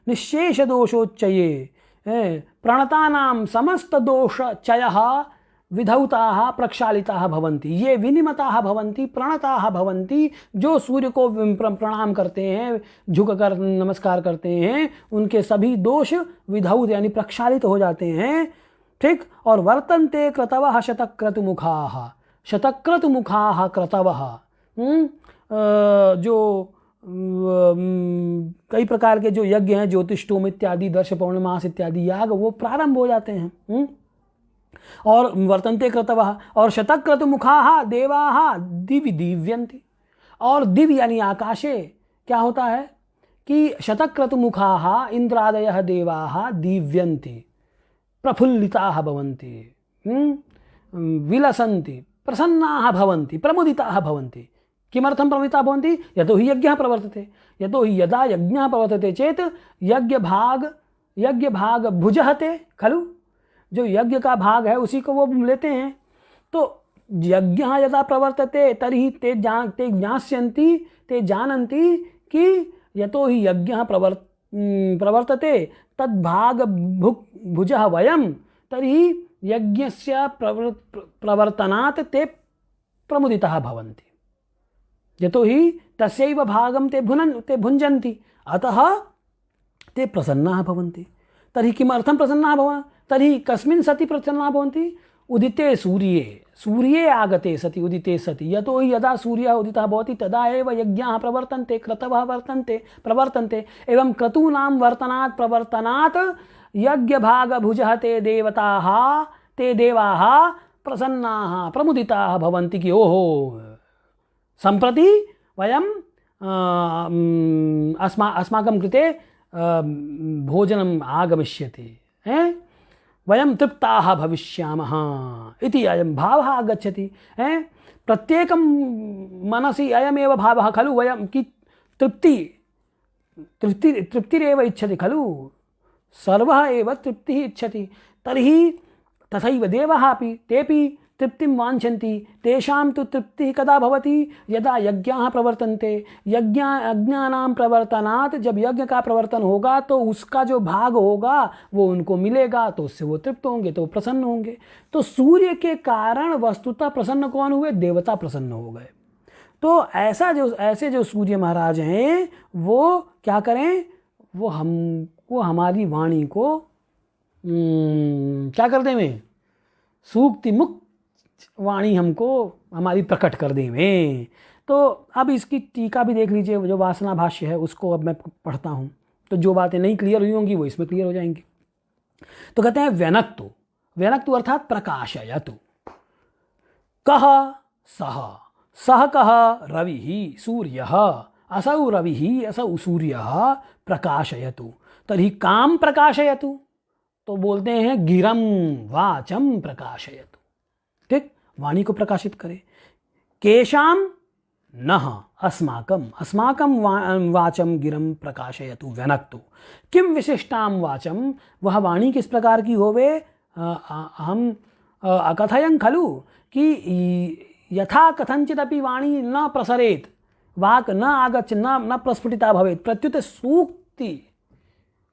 Speaker 1: निशेष दोषोच्चये, प्रणतानां समस्त दोषचयः विधौताः प्रक्षालिताः भवन्ति। ये विनिमताः भवन्ति, प्रणताः भवन्ति, जो सूर्य को प्रणाम करते हैं, झुक कर नमस्कार करते हैं, उनके सभी दोष विधौत यानी प्रक्षालित हो जाते हैं। ठीक। और वर्तन्ते क्रतवः शतक्रतुमुखाः, शतक्रतुमुखाः क्रतवः, जो कई प्रकार के जो यज्ञ हैं, ज्योतिष्टोम इत्यादि, दर्श पौर्णमास इत्यादि याग, वो प्रारंभ हो जाते हैं। और वर्तन्ते क्रतवः, और शतक्रतुमुखाः देवाः दिवि दीव्यन्ति, और दिव यानी आकाशे क्या होता है कि शतक्रतुमुखाः इंद्रादयः देवाः दीव्यन्ति, प्रफुल्लिताः भवन्ति, विलसन्ति, प्रसन्नाः भवन्ति, प्रमुदिताः भवन्ति। किमर्थं प्रमुदिताः भवन्ति? यतो हि यज्ञः प्रवर्तते। यतो हि यदा यज्ञः प्रवर्तते चेत् यज्ञभाग भुजहते खलु, जो यज्ञ का भाग है उसी को वो लेते हैं। तो यज्ञः यदा प्रवर्तते तर्हि ते ज्ञास्यन्ति, ते जानन्ति कि यतो हि यज्ञः प्रवर्तते तद्भाग भुजः वयं, तर्हि यज्ञस्य प्रवर्तनात् ते प्रमुदिताः भवन्ति। यतो हि तस्यैव भागं ते भुञ्जन्ति, अतः ते प्रसन्नाः भवन्ति। तर्हि किमर्थं प्रसन्नाः भवन्ति? तर्हि कस्मिन् सति प्रसन्नाः भवन्ति? उदिते सूर्ये, सूर्ये आगते सति, उदिते सति। यतो हि यदा सूर्यः उदितः भवति तदा एव यज्ञाः प्रवर्तन्ते, क्रतवः प्रवर्तन्ते। एवं क्रतूनां वर्तनात् प्रवर्तनात् यज्ञभागभुजः ते देवताः, ते देवाः प्रसन्नाः प्रमुदिताः भवन्ति कि ओहो सम्प्रति वयं अस्माकं कृते भोजनम् आगमिष्यति, वयं तृप्ताः भविष्यामः इति अयं भावः आगच्छति। प्रत्येकं मनसि अयमेव भावः खलु, वयं कि तृप्तिरेव इच्छति खलु, सर्वः एव तृप्तिः इच्छति। तर्हि तथैव देवाः अपि तेपि तृप्तिं वाञ्छन्ति। तेषां तु तृप्तिः कदा भवति? यदा यज्ञाः प्रवर्तन्ते। यज्ञानां प्रवर्तनात्, जब यज्ञ का प्रवर्तन होगा तो उसका जो भाग होगा वो उनको मिलेगा, तो उससे वो तृप्त होंगे, तो प्रसन्न होंगे। तो सूर्य के कारण वस्तुतः प्रसन्न कौन हुए? देवता प्रसन्न हो गए। तो ऐसे जो सूर्य महाराज हैं वो क्या करें? वो हमारी वाणी को क्या कर देवें? सूक्ति मुक्त वाणी हमको हमारी प्रकट कर देवें। तो अब इसकी टीका भी देख लीजिए, जो वासना भाष्य है उसको अब मैं पढ़ता हूँ, तो जो बातें नहीं क्लियर हुई होंगी वो इसमें क्लियर हो जाएंगी। तो कहते हैं व्यनक्तु, व्यनक्तु अर्थात प्रकाशयतु। कः सः, सः कः? रविः सूर्यः, असौ रविः असौ सूर्यः प्रकाशयतु। तर्हि कां प्रकाशयतु? तो बोलते हैं गिरं वाचं प्रकाशयतु। ठीक, वाणी को प्रकाशित करे। केशां नः अस्माकं, अस्माकं वाचं गिरं प्रकाशयतु व्यनक्तु। किं विशिष्टां वाचं? वह वाणी किस प्रकार की होवे? हम अकथयं खलु कि यथा कथंचिदपि वाणी न प्रसरेत, वाक् न आगच्छ, न प्रस्फुटिता भवेत्, प्रत्युत सूक्ति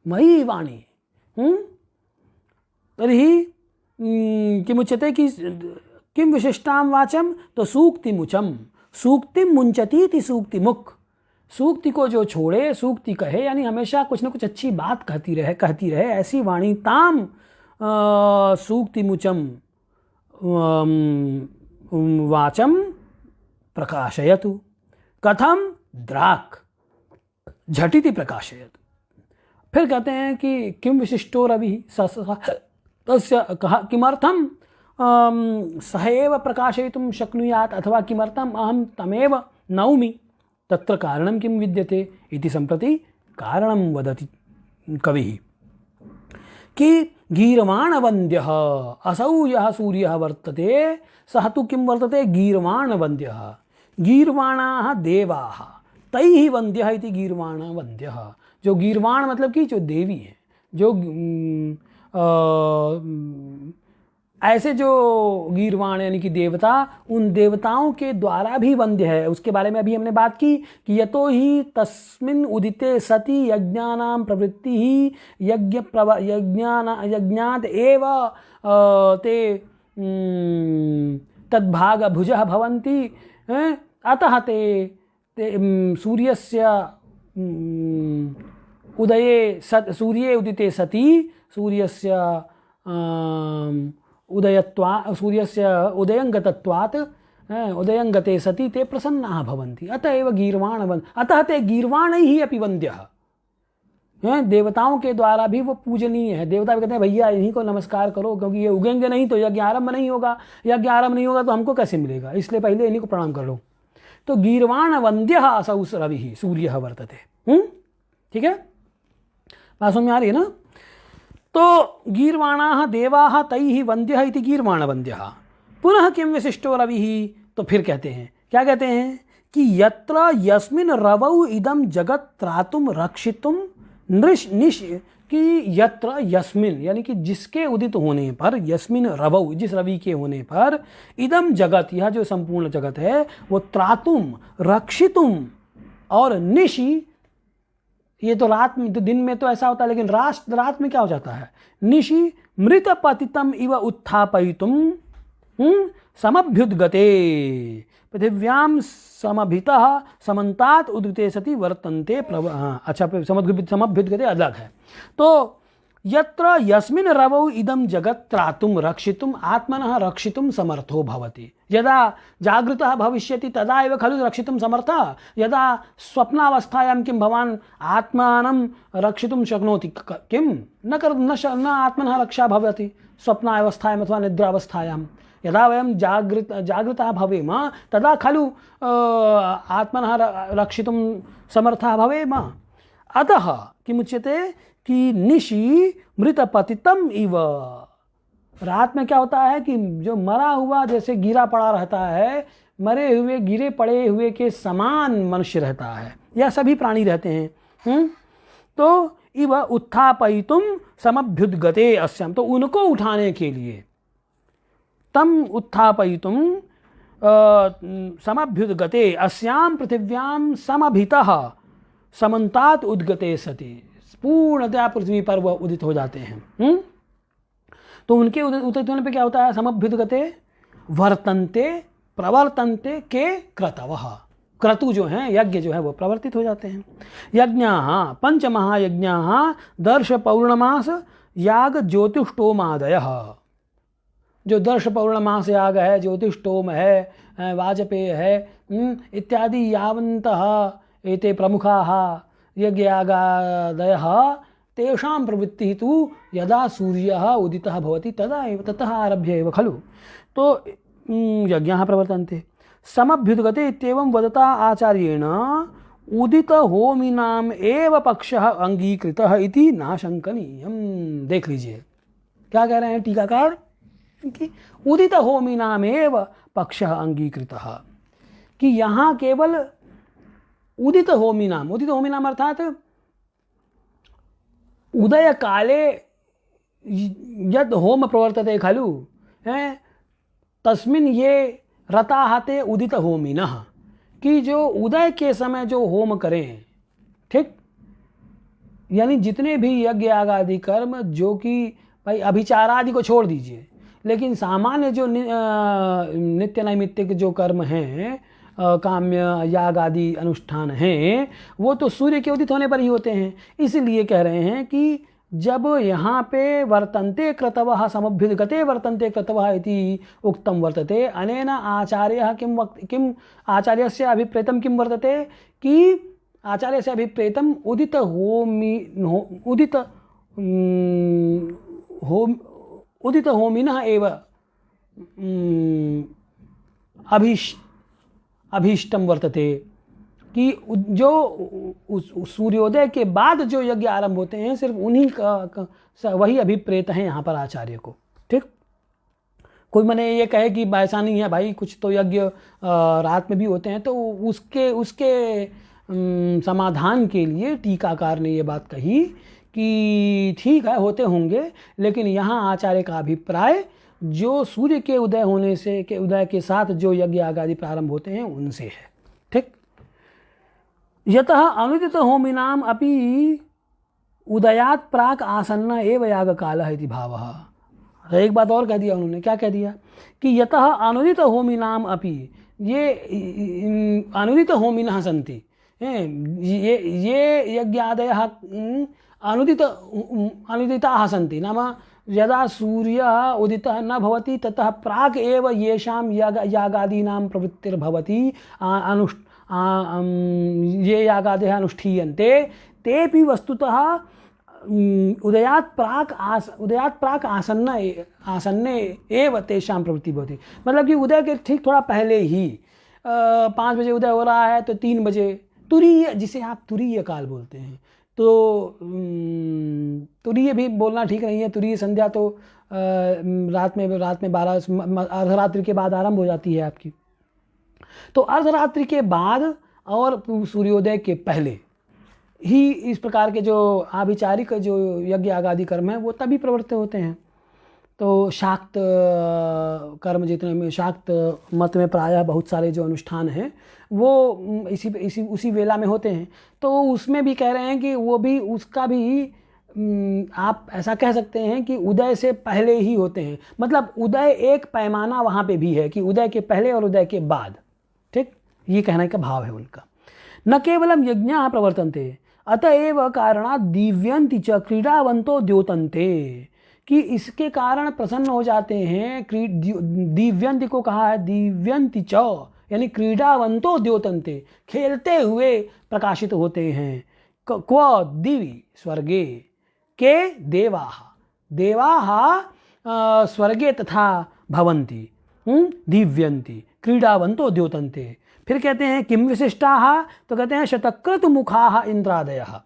Speaker 1: मयि वाणी। तर्हि किमुच्यते कि किं विशिष्टां वाचं? तो सूक्तिमुचम, सूक्ति मुंचती थी सूक्तिमुख। सूक्ति को जो छोड़े सूक्ति कहे, यानी हमेशा कुछ न कुछ अच्छी बात कहती रहे, ऐसी वाणी। ताम सूक्तिमुचम वाचम प्रकाशयतु कथम द्राक झटिति प्रकाशयतु। फिर कहते हैं कि किम विशिष्टो रवि तस्य किमर्थम सह एव प्रकाशयितुं शक्नुयात् अथवा किमर्थम अहम तमेव नौमि तत्र कारणं किं विद्यते इति सम्प्रति कारणं वदति कविः कि गीर्वाणवन्द्यः असौ यः सूर्यः वर्तते सः तु किं वर्तते गीर्वाणवन्द्यः। गीर्वाणाः देवाः तैः वन्द्यः इति गीर्वाणवन्द्यः। जो गीर्वाण मतलब कि जो देवी है, जो ऐसे जो गीर्वाण यानी कि देवता, उन देवताओं के द्वारा भी वंद्य है। उसके बारे में अभी हमने बात की कि यतो ही तस्मिन् उदिते सति यज्ञानां प्रवृत्ति ही यज्ञात एव ते तद्भाग भुजः भवन्ति अतः ते सूर्यस्य उदये सूर्ये उदिते सति सूर्यस्य सूर्यस्य उदयंगतत्वात् उदयंगते सति ते प्रसन्नाः भवन्ति अतः एव अतः ते गीर्वाणैः अपि वन्द्यः। देवताओं के द्वारा भी वो पूजनीय है। देवता भी कहते हैं भैया इन्हीं को नमस्कार करो, क्योंकि ये उगेंगे नहीं तो यज्ञ आरंभ नहीं होगा, यज्ञ आरंभ नहीं होगा तो हमको कैसे मिलेगा, इसलिए पहले इन्हीं को प्रणाम कर लो। तो गीर्वाण वन्द्यः असौ रविः सूर्यः वर्तते। ठीक है, बात समझ में आ रही है ना। तो गीर्वाणाः देवाः तैः वन्द्यः इति गीर्वाणवन्द्यः। पुनः किं विशिष्टो रविः, तो फिर कहते हैं, क्या कहते हैं कि यत्र यस्मिन् रवौ इदं जगत् त्रातुं रक्षितुं निश कि यत्र यस्मिन् यानी कि जिसके उदित होने पर, यस्मिन् रवौ जिस रवि के होने पर, इदम जगत यह जो संपूर्ण जगत है वो त्रातुम रक्षितुम और निशि, ये तो रात में, तो दिन में तो ऐसा होता है लेकिन रात में क्या हो जाता है, निशि मृत पतितम इव उत्थापयितुम समभ्युद्गते पृथिव्याम समभितः समन्तात् उद्गते सति वर्तन्ते अच्छा समभ्युद्गते अलग है। तो यत्र यस्मिन् रवौ इदं जगत् त्रातुं रक्षितुम् आत्मनः रक्षितुं समर्थो भवति। यदा जागृतः भविष्यति तदा एव खलु रक्षितुं समर्थः। यदा स्वप्नावस्थायां किं भवान् आत्मानं रक्षितुं शक्नोति किं न आत्मनः रक्षा भवति स्वप्नावस्थायाम् अथवा निद्रावस्थायां। यदा वयं जागृतः भवेम तदा खलु आत्मनः रक्षितुं समर्थः भवेम। अतः किमुच्यते कि निशि मृतपतितम इव, रात में क्या होता है कि जो मरा हुआ जैसे गिरा पड़ा रहता है, मरे हुए गिरे पड़े हुए के समान मनुष्य रहता है, यह सभी प्राणी रहते हैं। तो इव उत्थापयितुम समभ्युद्गते अस्याम, तो उनको उठाने के लिए, तम उत्थापयितुम समभ्युद्गते अस्याम पृथिव्याम समभितः समन्तात् उद्गते सति, पूर्णतया पृथ्वी पर वह उदित हो जाते हैं। तो उनके उदित होने पे क्या होता है, समभ्युद्गते वर्तन्ते प्रवर्तन्ते के क्रतवः, क्रतु जो हैं यज्ञ जो है वो प्रवर्तित हो जाते हैं। यज्ञाः पंचमहायज्ञाः दर्श पौर्णमास याग ज्योतिष्टोमादयः, जो दर्श पौर्णमास याग है, ज्योतिष्टोम है, वाजपेय है इत्यादि यावन्तः एते प्रमुखाः यज्ञयागादयः तेषां प्रवृत्तिः तु यदा सूर्यः उदितः भवति तदा एव, ततः आरभ्य एव खलु। तो यज्ञाः प्रवर्तन्ते। समभ्युद्गते इत्येवं वदता आचार्येण उदित होमिनाम एव पक्षः अंगीकृतः इति नाशंकनीयम्। देख लीजिए क्या कह रहे हैं टीकाकार कि उदित होमिनाम एव पक्षः अंगीकृतः, कि यहाँ केवल उदित होमिनाम अर्थात उदय काले यद होम प्रवर्तते खलु तस्मिन् ये रताः ते उदित होमिनः, कि जो उदय के समय जो होम करें, ठीक, यानी जितने भी यज्ञ याग आदि कर्म, जो कि भाई अभिचार आदि को छोड़ दीजिए, लेकिन सामान्य जो नित्य नैमित्तिक जो कर्म हैं, काम्य याग आदि अनुष्ठान हैं, वो तो सूर्य के उदित होने पर ही होते हैं। इसीलिए कह रहे हैं कि जब यहाँ पे वर्तन्ते क्रतवः समभ्युद्गते वर्तन्ते क्रतवः इति उक्तं वर्तते, अनेन आचार्यः किं आचार्यस्य अभिप्रेतं किं वर्तते कि आचार्यस्य अभिप्रेतं उदित होमिनः एव अभीष्टं वर्तते कि जो सूर्योदय के बाद जो यज्ञ आरंभ होते हैं सिर्फ उन्हीं का वही अभिप्रेत हैं यहाँ पर आचार्य को। ठीक, कोई मैंने ये कहे कि ऐसा नहीं है भाई, कुछ तो यज्ञ रात में भी होते हैं, तो उसके समाधान के लिए टीकाकार ने ये बात कही कि ठीक है होते होंगे, लेकिन यहाँ आचार्य का अभिप्राय जो सूर्य के उदय होने से के उदय के साथ जो यज्ञ आदि प्रारंभ होते हैं उनसे है। ठीक, यतः अनुदित होमिनाम अपि उदयात प्राक आसन्न एव याग कालः इति भावः। एक बात और कह दिया उन्होंने, क्या कह दिया कि यतः अनुदित होमिनाम अपि, ये अनुदित होमिनः सन्ति, ये यज्ञादयः अनुदिताः सन्ति, नाम यदा सूर्यः उदितः न भवति ततः प्राक् एव येषां यागादीनां प्रवृत्तिर्भवति, ये यागादयः अनुष्ठीयन्ते तेपि वस्तुतः उदयात् प्राक् आसन्ने एव तेषां प्रवृत्ति भवति। मतलब कि उदय के ठीक थोड़ा पहले ही 5 बजे उदय हो रहा है तो 3 बजे तुरीय, जिसे आप तुरीय काल बोलते हैं, तो तुरीय भी बोलना ठीक नहीं है, तुरीय संध्या तो रात में 12 अर्धरात्रि के बाद आरंभ हो जाती है आपकी, तो अर्धरात्रि के बाद और सूर्योदय के पहले ही इस प्रकार के जो आभिचारिक जो यज्ञ आदि कर्म है वो तभी प्रवृत्त होते हैं। तो शाक्त कर्म जितने में, शाक्त मत में प्रायः बहुत सारे जो अनुष्ठान हैं वो उसी वेला में होते हैं, तो उसमें भी कह रहे हैं कि वो भी उसका भी आप ऐसा कह सकते हैं कि उदय से पहले ही होते हैं। मतलब उदय एक पैमाना वहाँ पे भी है कि उदय के पहले और उदय के बाद। ठीक, ये कहने का भाव है उनका। न केवलम यज्ञाः प्रवर्तन्ते अतएव कारणात् दिव्यन्ति च क्रीडावन्तो द्योतन्ते, कि इसके कारण प्रसन्न हो जाते हैं। दिव्यन्ति को कहा है दिव्यन्ति च, यानी क्रीडावन्तो द्योतन्ते, खेलते हुए प्रकाशित होते हैं। क्व दिवि स्वर्गे के देवाः स्वर्गे तथा भवन्ति दिव्यन्ति क्रीडावन्तो द्योतन्ते। फिर कहते हैं किम विशिष्टाः, तो कहते हैं शतक्रतुमुखाः इंद्रादयः।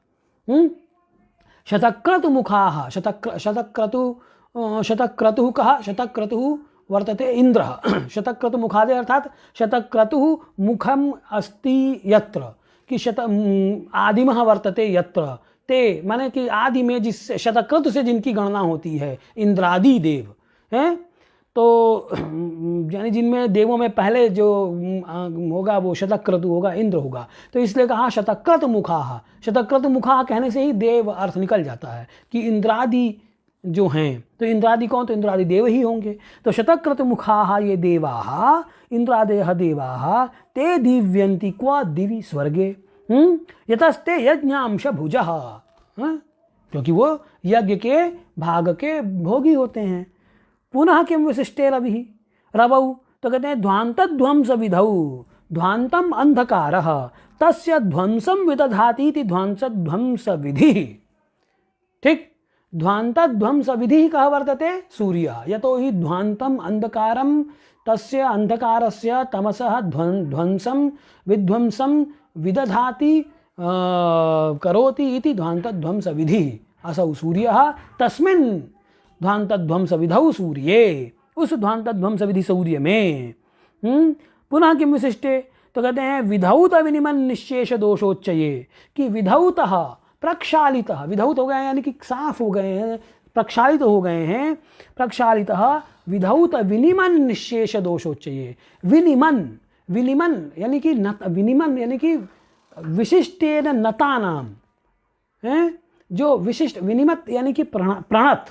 Speaker 1: शतक्रतुमुखाः, शतक्रतुः कः, शतक्रतुः वर्तते इंद्रः। शतक्रतुमुखादय अर्थात शतक्रतुः मुखम अस्ति यत्र, कि आदिमः वर्तते यत्र, ते माने कि आदि में जिस शतक्रतु से जिनकी गणना होती है इंद्रादि देव हैं, तो यानी जिनमें देवों में पहले जो होगा वो शतक्रतु होगा, इंद्र होगा, तो इसलिए कहा शतक्रतुमुखाः। शतक्रतुमुखाः कहने से ही देव अर्थ निकल जाता है कि इंद्रादि जो हैं, तो इंद्रादि कौन, तो इंद्रादि देव ही होंगे। तो शतक्रतुमुखाः ये देवाः, इंद्रादयः देवाः, ते दिव्यन्ति क्व दिवि स्वर्गे यतस्ते यज्ञांश भुजः, क्योंकि वो यज्ञ के भाग के भोगी होते हैं। पुनः किम विशिष्टे रवौ, तो कहते हैं ध्वांतध्वंस विधौ, ध्वांतम अंधकारः तस्य ध्वंसम विदधाति इति ध्वांसध्वंस विधि। ठीक, ध्वांतध्वंस विधि कः वर्तते, सूर्य, यतो हि ध्वांतम अंधकारम तस्य अंधकारस्य तमसः ध्वंसम विध्वंसम विदधाति करोति इति ध्वांतध्वंस विधि। असौ सूर्यः तस्मिन् ध्वांतध्वंस विधौ सूर्ये, उस ध्वांतध्वंस विधि सूर्य में। पुनः किम विशिष्टे, तो कहते हैं विधौत विनिमन निशेष दोषोच्चये, कि विधौतः प्रक्षालितः, विधौत हो गए यानी कि साफ हो गए हैं, प्रक्षालित हो गए हैं, प्रक्षालितः विधौत विनिमन निशेष दोषोच्चये। विनिमन यानी कि विनिमन यानी कि विशिष्टेन नतानाम, जो विशिष्ट, विनिमत यानी कि प्रणत,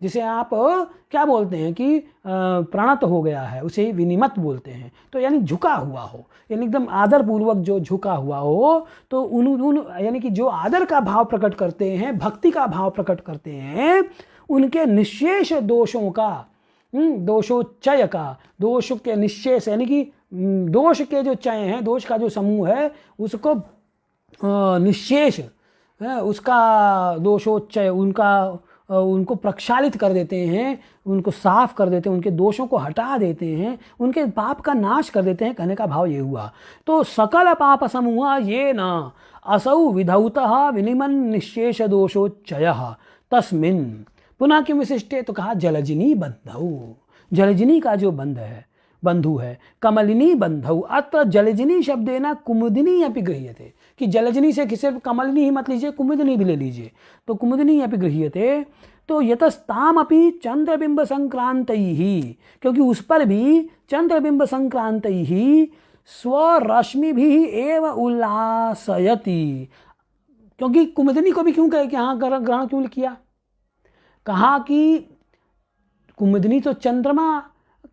Speaker 1: जिसे आप क्या बोलते हैं कि प्रणत हो गया है, उसे विनिमत बोलते हैं। तो यानी झुका हुआ हो, यानी एकदम आदरपूर्वक जो झुका हुआ हो, तो उन यानी कि जो आदर का भाव प्रकट करते हैं, भक्ति का भाव प्रकट करते हैं, उनके निशेष दोषों का, दोषोच्चय का, दोष के निशेष यानी कि दोष के जो चय हैं, दोष का जो समूह है, उसको निशेष उसका दोषोच्चय उनको प्रक्षालित कर देते हैं, उनको साफ कर देते हैं, उनके दोषों को हटा देते हैं, उनके पाप का नाश कर देते हैं। कहने का भाव ये हुआ। तो सकल पाप समूह ये न असौ विधौतः विनिमन निशेष दोषोच्चय तस्मिन् पुनः किम विशिष्टे, तो कहा जलजिनी बंधौ, जलजिनी का जो बंधु है, कमलिनी बंधौ। अत्र जलजिनी शब्देन कुमुदिनी अपि गृह्यते, कि जलजिनी से सिर्फ कमलिनी ही मत लीजिए, कुमुदिनी भी ले लीजिए। तो कुमुदिनी अपि गृह्यते, तो यतस्ताम अपि चंद्रबिंब संक्रांतैः, क्योंकि उस पर भी चंद्रबिंब संक्रांतैः स्वरश्मि भी एव उल्लासयति। क्योंकि कुमुदिनी को भी क्यों कहे कि हाँ ग्रहण क्यों किया, कहा कि कुमुदिनी तो चंद्रमा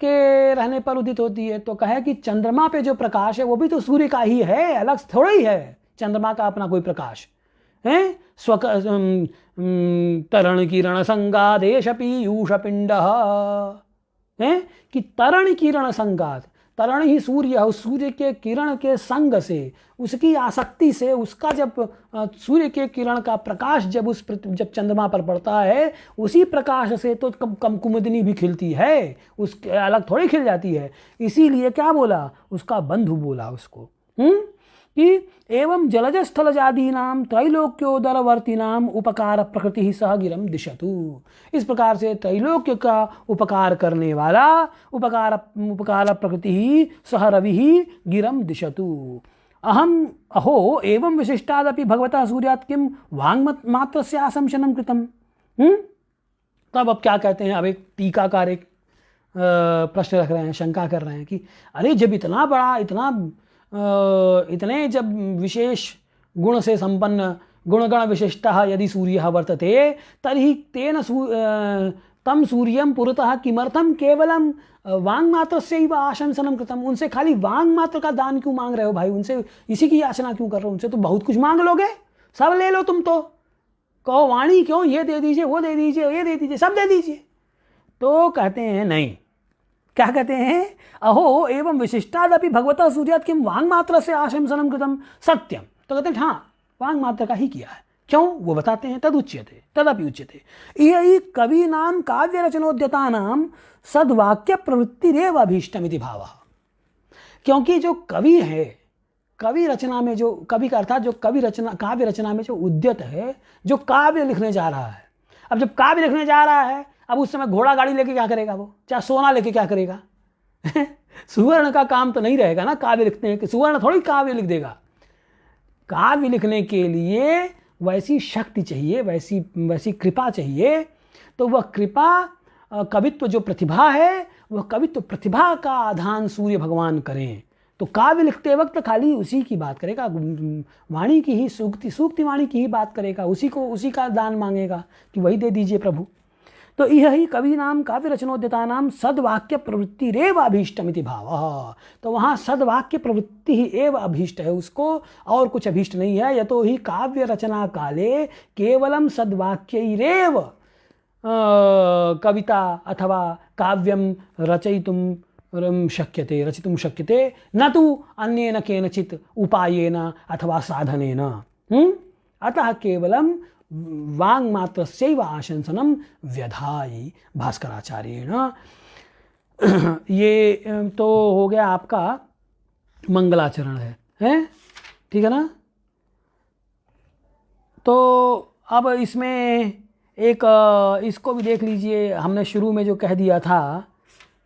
Speaker 1: के रहने पर उदित होती है, तो कहे कि चंद्रमा पे जो प्रकाश है वो भी तो सूर्य का ही है, अलग थोड़ा ही है चंद्रमा का अपना कोई प्रकाश है। तरण किरण संगादेश पीयूष पिंड है, कि तरण किरण संगात, तरण ही सूर्य है, उस सूर्य के किरण के संग से, उसकी आसक्ति से, उसका जब सूर्य के किरण का प्रकाश जब जब चंद्रमा पर पड़ता है, उसी प्रकाश से तो कम कुमुदिनी भी खिलती है, उसके अलग थोड़ी खिल जाती है। इसीलिए क्या बोला, उसका बंधु बोला उसको, कि एवं जलजस्थलजादीनां त्रैलोक्योदरवर्तीनां उपकार प्रकृति सह गिरम दिशतु। इस प्रकार से त्रैलोक्य का उपकार करने वाला उपकार प्रकृति सह रवि गिरम दिशतु। अहम अहो एवं विशिष्टादपि भगवता सूर्यात् किम वाङ्मात्रस्य आशंसनं कृतम। तब अब क्या कहते हैं, अब एक टीकाकार एक प्रश्न रख रहे हैं, शंका कर रहे हैं कि अरे जब इतना बड़ा इतने जब विशेष गुण से संपन्न गुणगण विशिष्टः यदि सूर्यः वर्तते, तर्हि तेन तम सूर्यं पुरतः किमर्थम केवलं वाङ्मात्रस्यैव आशंसनं कृतम। उनसे खाली वांग मात्र का दान क्यों मांग रहे हो भाई, उनसे इसी की याचना क्यों कर रहे हो, उनसे तो बहुत कुछ मांग लोगे, सब ले लो तुम, तो कहो वाणी क्यों, ये दे दीजिए, वो दे दीजिए, ये दे दीजिए, सब दे दीजिए। तो कहते हैं नहीं, क्या कहते हैं, अहो एवं विशिष्टादपि भगवता सूर्यात् किम वाङ्मात्र से आशंसनं कृतम सत्यम। तो कहते हैं हाँ वांग मात्र का ही किया है, क्यों वो बताते हैं, तदुच्यते तदपि उच्यते यही कवीनां काव्य रचनोद्यतानां सद्वाक्य प्रवृत्तिरेव अभीष्टमिति भावः। क्योंकि जो कवि है, कवि रचना में जो कवि का अर्थात जो कवि रचना काव्य रचना में जो उद्यत है, जो काव्य लिखने जा रहा है, अब जब काव्य लिखने जा रहा है, अब उस समय घोड़ा गाड़ी लेके क्या करेगा, वो चाहे सोना लेके क्या करेगा सुवर्ण का काम तो नहीं रहेगा ना काव्य लिखते हैं, कि सुवर्ण थोड़ी काव्य लिख देगा। काव्य लिखने के लिए वैसी शक्ति चाहिए, वैसी कृपा चाहिए। तो वह कृपा, कवित्व जो प्रतिभा है, वह कवित्व प्रतिभा का आधान सूर्य भगवान करें। तो काव्य लिखते वक्त खाली उसी की बात करेगा, वाणी की ही सूक्ति वाणी की ही बात करेगा, उसी का दान मांगेगा कि वही दे दीजिए प्रभु। तो यही कवीनां काव्य रचनोद्यतानां सद्वाक्य प्रवृत्तिरेव अभीष्टमिति भावः। तो वहाँ सद्वाक्य प्रवृत्ति ही एव अभीष्ट है उसको, और कुछ अभीष्ट नहीं है। यतो ही काव्य रचना काले केवलं सद्वाक्यैरेव कविता अथवा काव्यं रचितुं शक्यते, न तु अन्येन केनचित् उपायेन अथवा साधनेन। अतः केवलं वाङ्मात्रस्यैव आशंसनं व्यधायि भास्कराचार्येण। ये तो हो गया आपका मंगलाचरण है, ठीक है ना। तो अब इसमें एक इसको भी देख लीजिए, हमने शुरू में जो कह दिया था,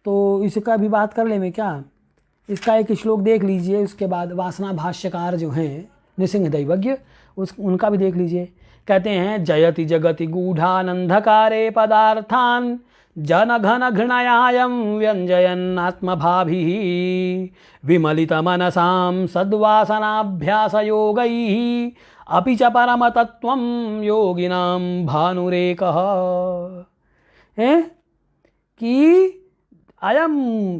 Speaker 1: तो इसका भी बात कर ले में क्या, इसका एक श्लोक देख लीजिए, उसके बाद वासना भाष्यकार जो हैं नृसिंह दैवज्ञ, उनका भी देख लीजिए। कहते हैं जयति जगति गूढ़ानंधकारे पदार्थान जन घन घृणयायं व्यंजयन् आत्मभाभिः विमलित मनसां सद्वासनाभ्यास योगैः अपि च परमतत्त्वं योगिनां भानुरेकः। हैं कि अयम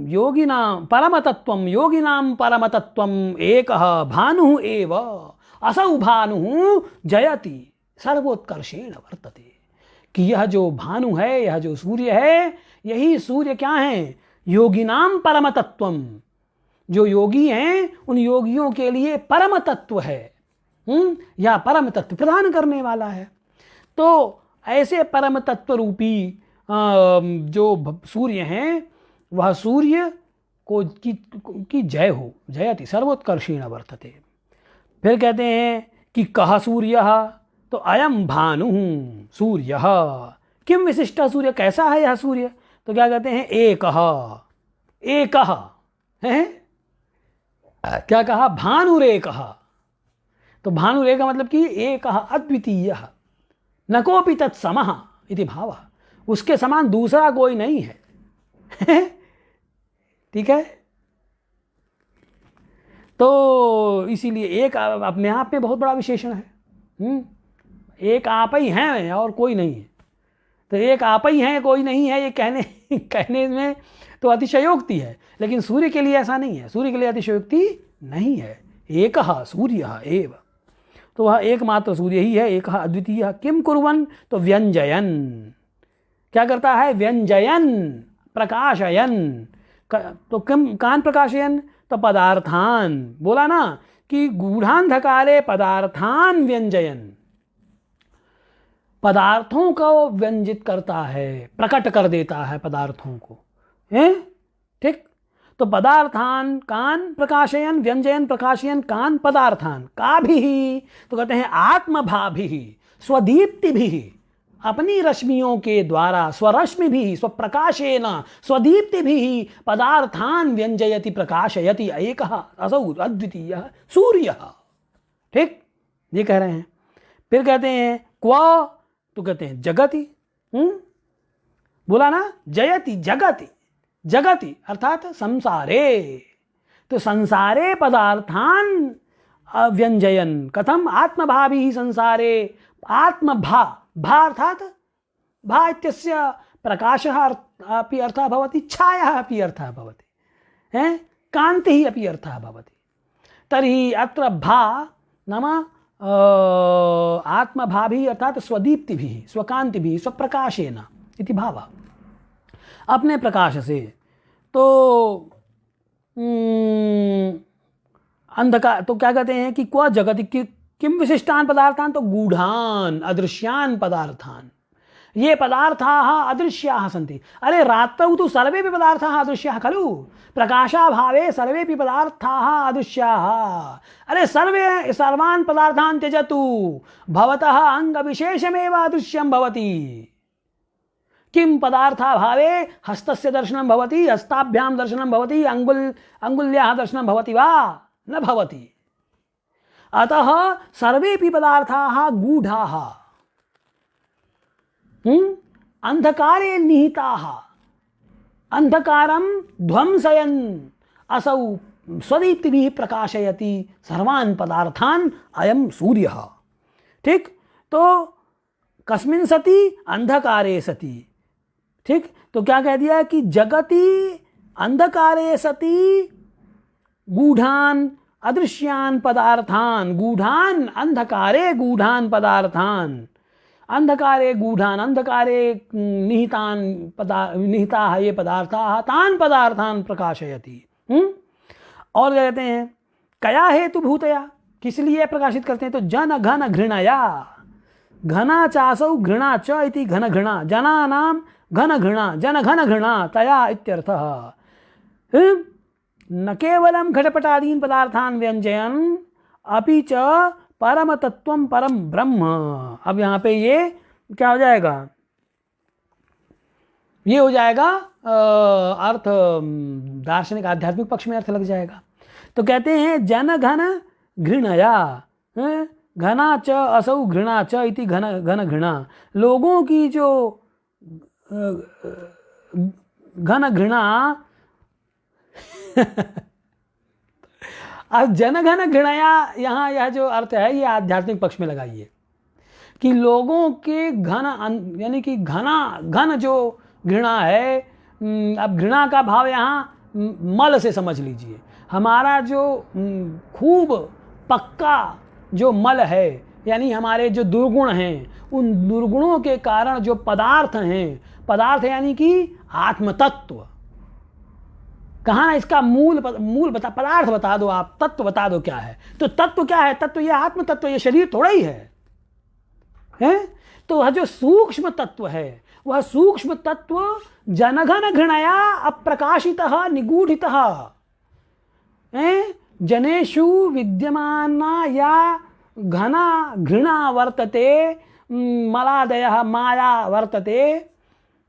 Speaker 1: योगिनां परमतत्वं योगिनां परमतत्वं एकः भानुः एव असौ भानुः जयति सर्वोत्कर्षेण वर्तते, कि यह जो भानु है, यह जो सूर्य है, यही सूर्य क्या है? योगिनां परमतत्वम, जो योगी हैं उन योगियों के लिए परम तत्व है, या परम तत्व प्रदान करने वाला है। तो ऐसे परम तत्व रूपी जो सूर्य हैं, वह सूर्य को की जय हो, जयति सर्वोत्कर्षेण वर्तते। फिर कहते हैं कि कह सूर्य, तो अयम भानु सूर्य, किम विशिष्ट सूर्य, कैसा है यह सूर्य? तो क्या कहते हैं? एक है, क्या कहा? भानुरेकः। तो भानुरेकः मतलब कि एक अद्वितीय, न कोपि तत्समः इति भावः, उसके समान दूसरा कोई नहीं है। ठीक है, तो इसीलिए एक अपने आप में बहुत बड़ा विशेषण है। एक आप ही हैं और कोई नहीं है। तो एक आप ही हैं, कोई नहीं है, ये कहने में तो अतिशयोक्ति है, लेकिन सूर्य के लिए ऐसा नहीं है। सूर्य के लिए अतिशयोक्ति नहीं है। एकः सूर्यः एव, तो वह एकमात्र सूर्य ही है, एकः अद्वितीय। किम कुर्वन्, तो व्यंजयन, क्या करता है? व्यंजयन, प्रकाशयन। तो किम कान प्रकाशयन, तो पदार्थान, बोला ना कि गूढ़ांधकारे पदार्थान व्यंजयन, पदार्थों को व्यंजित करता है, प्रकट कर देता है पदार्थों को, हैं? ठीक, तो पदार्थान कान प्रकाशयन, व्यंजयन प्रकाशयन कान पदार्थान, का भी, तो कहते हैं आत्मभाभि स्वदीप्ति भी, अपनी रश्मियों के द्वारा, स्वरश्मि भी, स्वप्रकाशेन स्वदीप्ति भी पदार्थान व्यंजयति प्रकाशयति एकः असौ अद्वितीयः सूर्यः। ठीक, ये कह रहे हैं। फिर कहते हैं क्व, तो कहते हैं जगति, बोला ना, जयति जगति, जगति अर्थात संसारे, तो संसारे पदार्थान व्यंजयन, कथम? आत्मभावी ही संसारे, आत्मभा, भा अर्थात भा इत्यस्य प्रकाशः अपि अर्थः भवति, छायाः अपि अर्थः भवति, हैं? कान्तिः अपि अर्थः भवति। तर्हि अत्र भा नाम आत्मभाभी अर्थात स्वदीप्तिभिः, स्वकान्तिभिः, स्वप्रकाशेन इति भावः, अपने प्रकाश से। तो अंधकार, तो क्या कहते हैं कि क्व जगति, किम विशिष्टान पदार्थान, तो गूढ़ान अदृश्यान पदार्थान, ये पदार्थाः अदृश्याः सन्ति। अरे रात्रौ तु सर्वेपि पदार्थाः अदृश्याः खलु, प्रकाशाभावे सर्वेपि पदार्थाः अदृश्याः। अरे सर्वे सर्वान् पदार्थान् त्यजतु, भवतः अंगविशेषमेव अदृश्यं भवति। किं पदार्थाभावे हस्तस्य दर्शनं भवति, हस्ताभ्यां दर्शनं भवति, अंगुल्याः दर्शनं भवति वा? न भवति। अतः सर्वेपि पदार्थाः गूढ़ाः, अंधकारे निहिताः, अंधकारं ध्वंसयन् असौ स्वदीप्तिभिः प्रकाशयति सर्वान् पदार्थान् अयं सूर्यः। ठीक, तो कस्मिन् सति? अंधकारे सति। ठीक, तो क्या कह दिया कि जगति अंधकारे सति गूढ़ान अदृश्यान पदार्थान, गूढ़ान अंधकारे गूढ़ान पदार्थान, अंधकारे गूढ़ान, अंधकारे निहितान निहिताः ये पदार्थाः, तान पदार्थान प्रकाशयति। और क्या कहते हैं? कया हेतु भूतया, किस लिए प्रकाशित करते हैं? तो जन घन घृणया, घना चासौ घृणा च इति घन घृणा, जनानां घन घृणा, जन घन घृणा तया इत्यर्थः। न केवलं घटपटादीन पदार्थान व्यंजयन अपि च परम तत्वम परम ब्रह्म। अब यहाँ पे ये क्या हो जाएगा? ये हो जाएगा अर्थ दार्शनिक आध्यात्मिक पक्ष में अर्थ लग जाएगा। तो कहते हैं जन घन घृणया, घना च असौ घृणा च इति घन घन घृणा, लोगों की जो घन घृणा अब जन घन घृणया, यहाँ यह जो अर्थ है ये आध्यात्मिक पक्ष में लगाइए कि लोगों के घन, यानी कि घना घन जो घृणा है। अब घृणा का भाव यहाँ मल से समझ लीजिए। हमारा जो खूब पक्का जो मल है, यानी हमारे जो दुर्गुण हैं, उन दुर्गुणों के कारण जो पदार्थ हैं, पदार्थ यानी कि आत्मतत्व, कहाँ ना इसका मूल बता, पदार्थ बता दो, आप तत्व बता दो क्या है। तो तत्व क्या है? तत्व ये आत्म तत्व, ये शरीर थोड़ा ही है। तो वह जो सूक्ष्म तत्व है, वह सूक्ष्म तत्व जनघन घृणया अप्रकाशितः निगूढ़ितः जनेषु विद्यमाना या घना घृणा वर्तते, मलादयः माया वर्तते,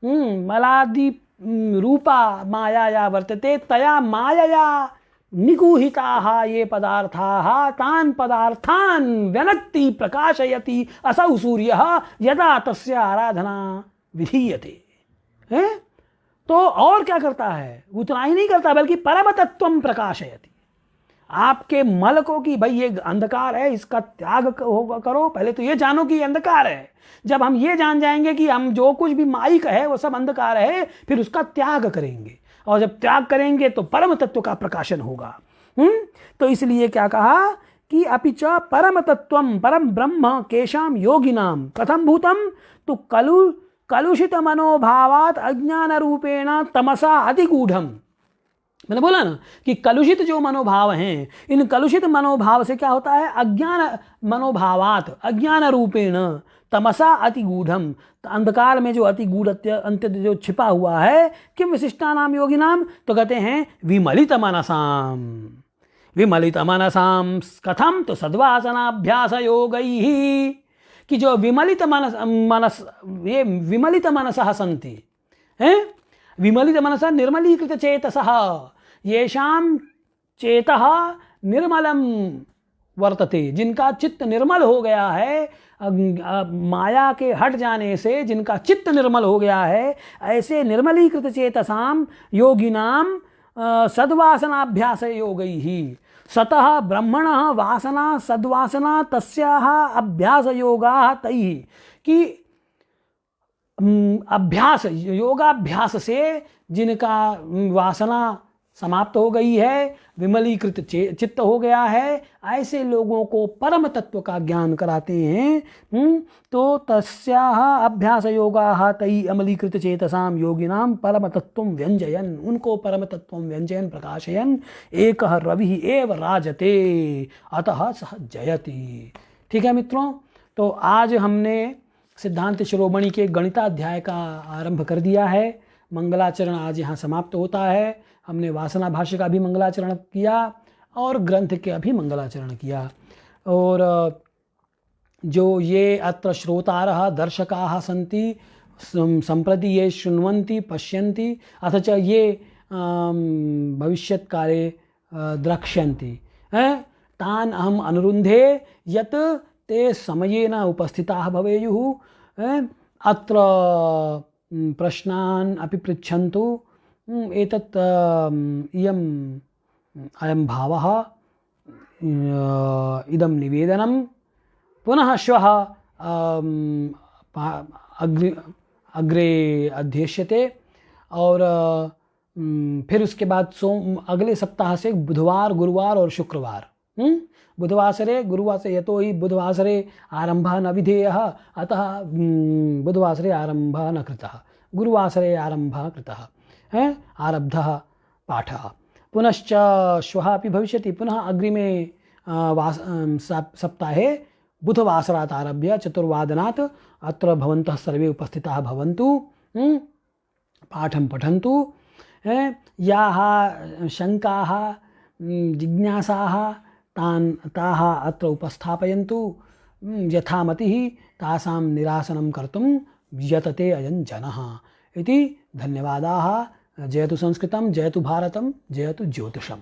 Speaker 1: मलादि रूपा माया वर्तते, तया मायया निगूहिताः ये पदार्थाः तान् पदार्थान् व्यनक्ति प्रकाशयति असौ सूर्यः यदा तस्य आराधना विधीयते। तो और क्या करता है? उतना ही नहीं करता, बल्कि परम तत्वं प्रकाशयति। आपके मल को कि भाई ये अंधकार है, इसका त्याग करो। पहले तो ये जानो कि ये अंधकार है। जब हम ये जान जाएंगे कि हम जो कुछ भी माइक है वो सब अंधकार है, फिर उसका त्याग करेंगे, और जब त्याग करेंगे तो परम तत्व का प्रकाशन होगा। तो इसलिए क्या कहा कि अपि च परम तत्वं परम ब्रह्म केशाम योगिनाम कथम भूतम, तो कलुषित मनोभावात अज्ञान रूपेण तमसा अतिगूढ़म। मैंने बोला ना कि कलुषित जो मनोभाव हैं, इन कलुषित मनोभाव से क्या होता है? अज्ञान मनोभावात, अज्ञान रूपेण तमसा अतिगूढ़म, अंधकार में जो अतिगूढ़ अंत्य जो छिपा हुआ है। किम विशिष्टा नाम योगी नाम, तो कहते हैं विमलित मनसाम। विमलित मनसाम कथम, तो सद्वासनाभ्यास योगैः, कि जो विमलित ये विमलित मनसः सन्ति, विमलित मनसः निर्मलीकृत चेतसः येषां चेतः निर्मलम वर्तते, जिनका चित्त निर्मल हो गया है माया के हट जाने से, जिनका चित्त निर्मल हो गया है, ऐसे निर्मलीकृत चेतसाम योगिनाम सद्वासनाभ्यास योगैः सतः ब्रह्मणः वासना सद्वासना तस्याः अभ्यास योगाः तैः, कि अभ्यास योगाभ्यास से जिनका वासना समाप्त हो गई है, विमलीकृत चित्त हो गया है, ऐसे लोगों को परम तत्व का ज्ञान कराते हैं। तो तस्याः अभ्यास योगाः तै अमलीकृत चेतसाम योगिनाम परम तत्वं व्यंजयन, उनको परम तत्वं व्यंजयन प्रकाशयन एकः रविः एव राजते अतः सः जयति। ठीक है मित्रों, तो आज हमने सिद्धांत शिरोमणि के गणिताध्याय का आरंभ कर दिया है। मंगलाचरण आज यहाँ समाप्त होता है। हमने वासना भाष्य का भी मंगलाचरण किया और ग्रंथ के भी मंगलाचरण किया। और जो ये अत्र श्रोतारः दर्शकाः सन्ति, सम्प्रति ये शृण्वन्ति पश्यन्ति अथ च ये भविष्यत्काले द्रक्ष्यन्ति, तान् अहम् अनुरुन्धे यत् ते समयेन उपस्थिताः भवेयुः। अत्र प्रश्नान् अपि पृच्छन्तु। एतत् अयं भावः, इदं निवेदनं पुनः श्वः अग्रे अध्येष्यते। और फिर उसके बाद अगले सप्ताह से बुधवार, गुरुवार और शुक्रवार, बुधवासरे गुरुवासरे यतो हि बुधवासरे आरम्भः न विधेयः, अतः बुधवासरे आरम्भः न कृतः, गुरुवासरे आरम्भः कृतः, आरब्धः पाठः। पुनश्च श्वः अपि भविष्यति। पुनः अग्रिमे सप्ताहे बुधवासरात् आरभ्य चतुर्वादनात् अत्र भवन्तः सर्वे उपस्थिताः भवन्तु, पाठं पठन्तु। याः शङ्काः जिज्ञासाः ताः अत्र उपस्थापयन्तु। यथामतिः तासां निरासनं कर्तुं यतते अयं जनः इति। धन्यवादाः। जयतु संस्कृतं, जयतु भारतं, जयतु ज्योतिषम्।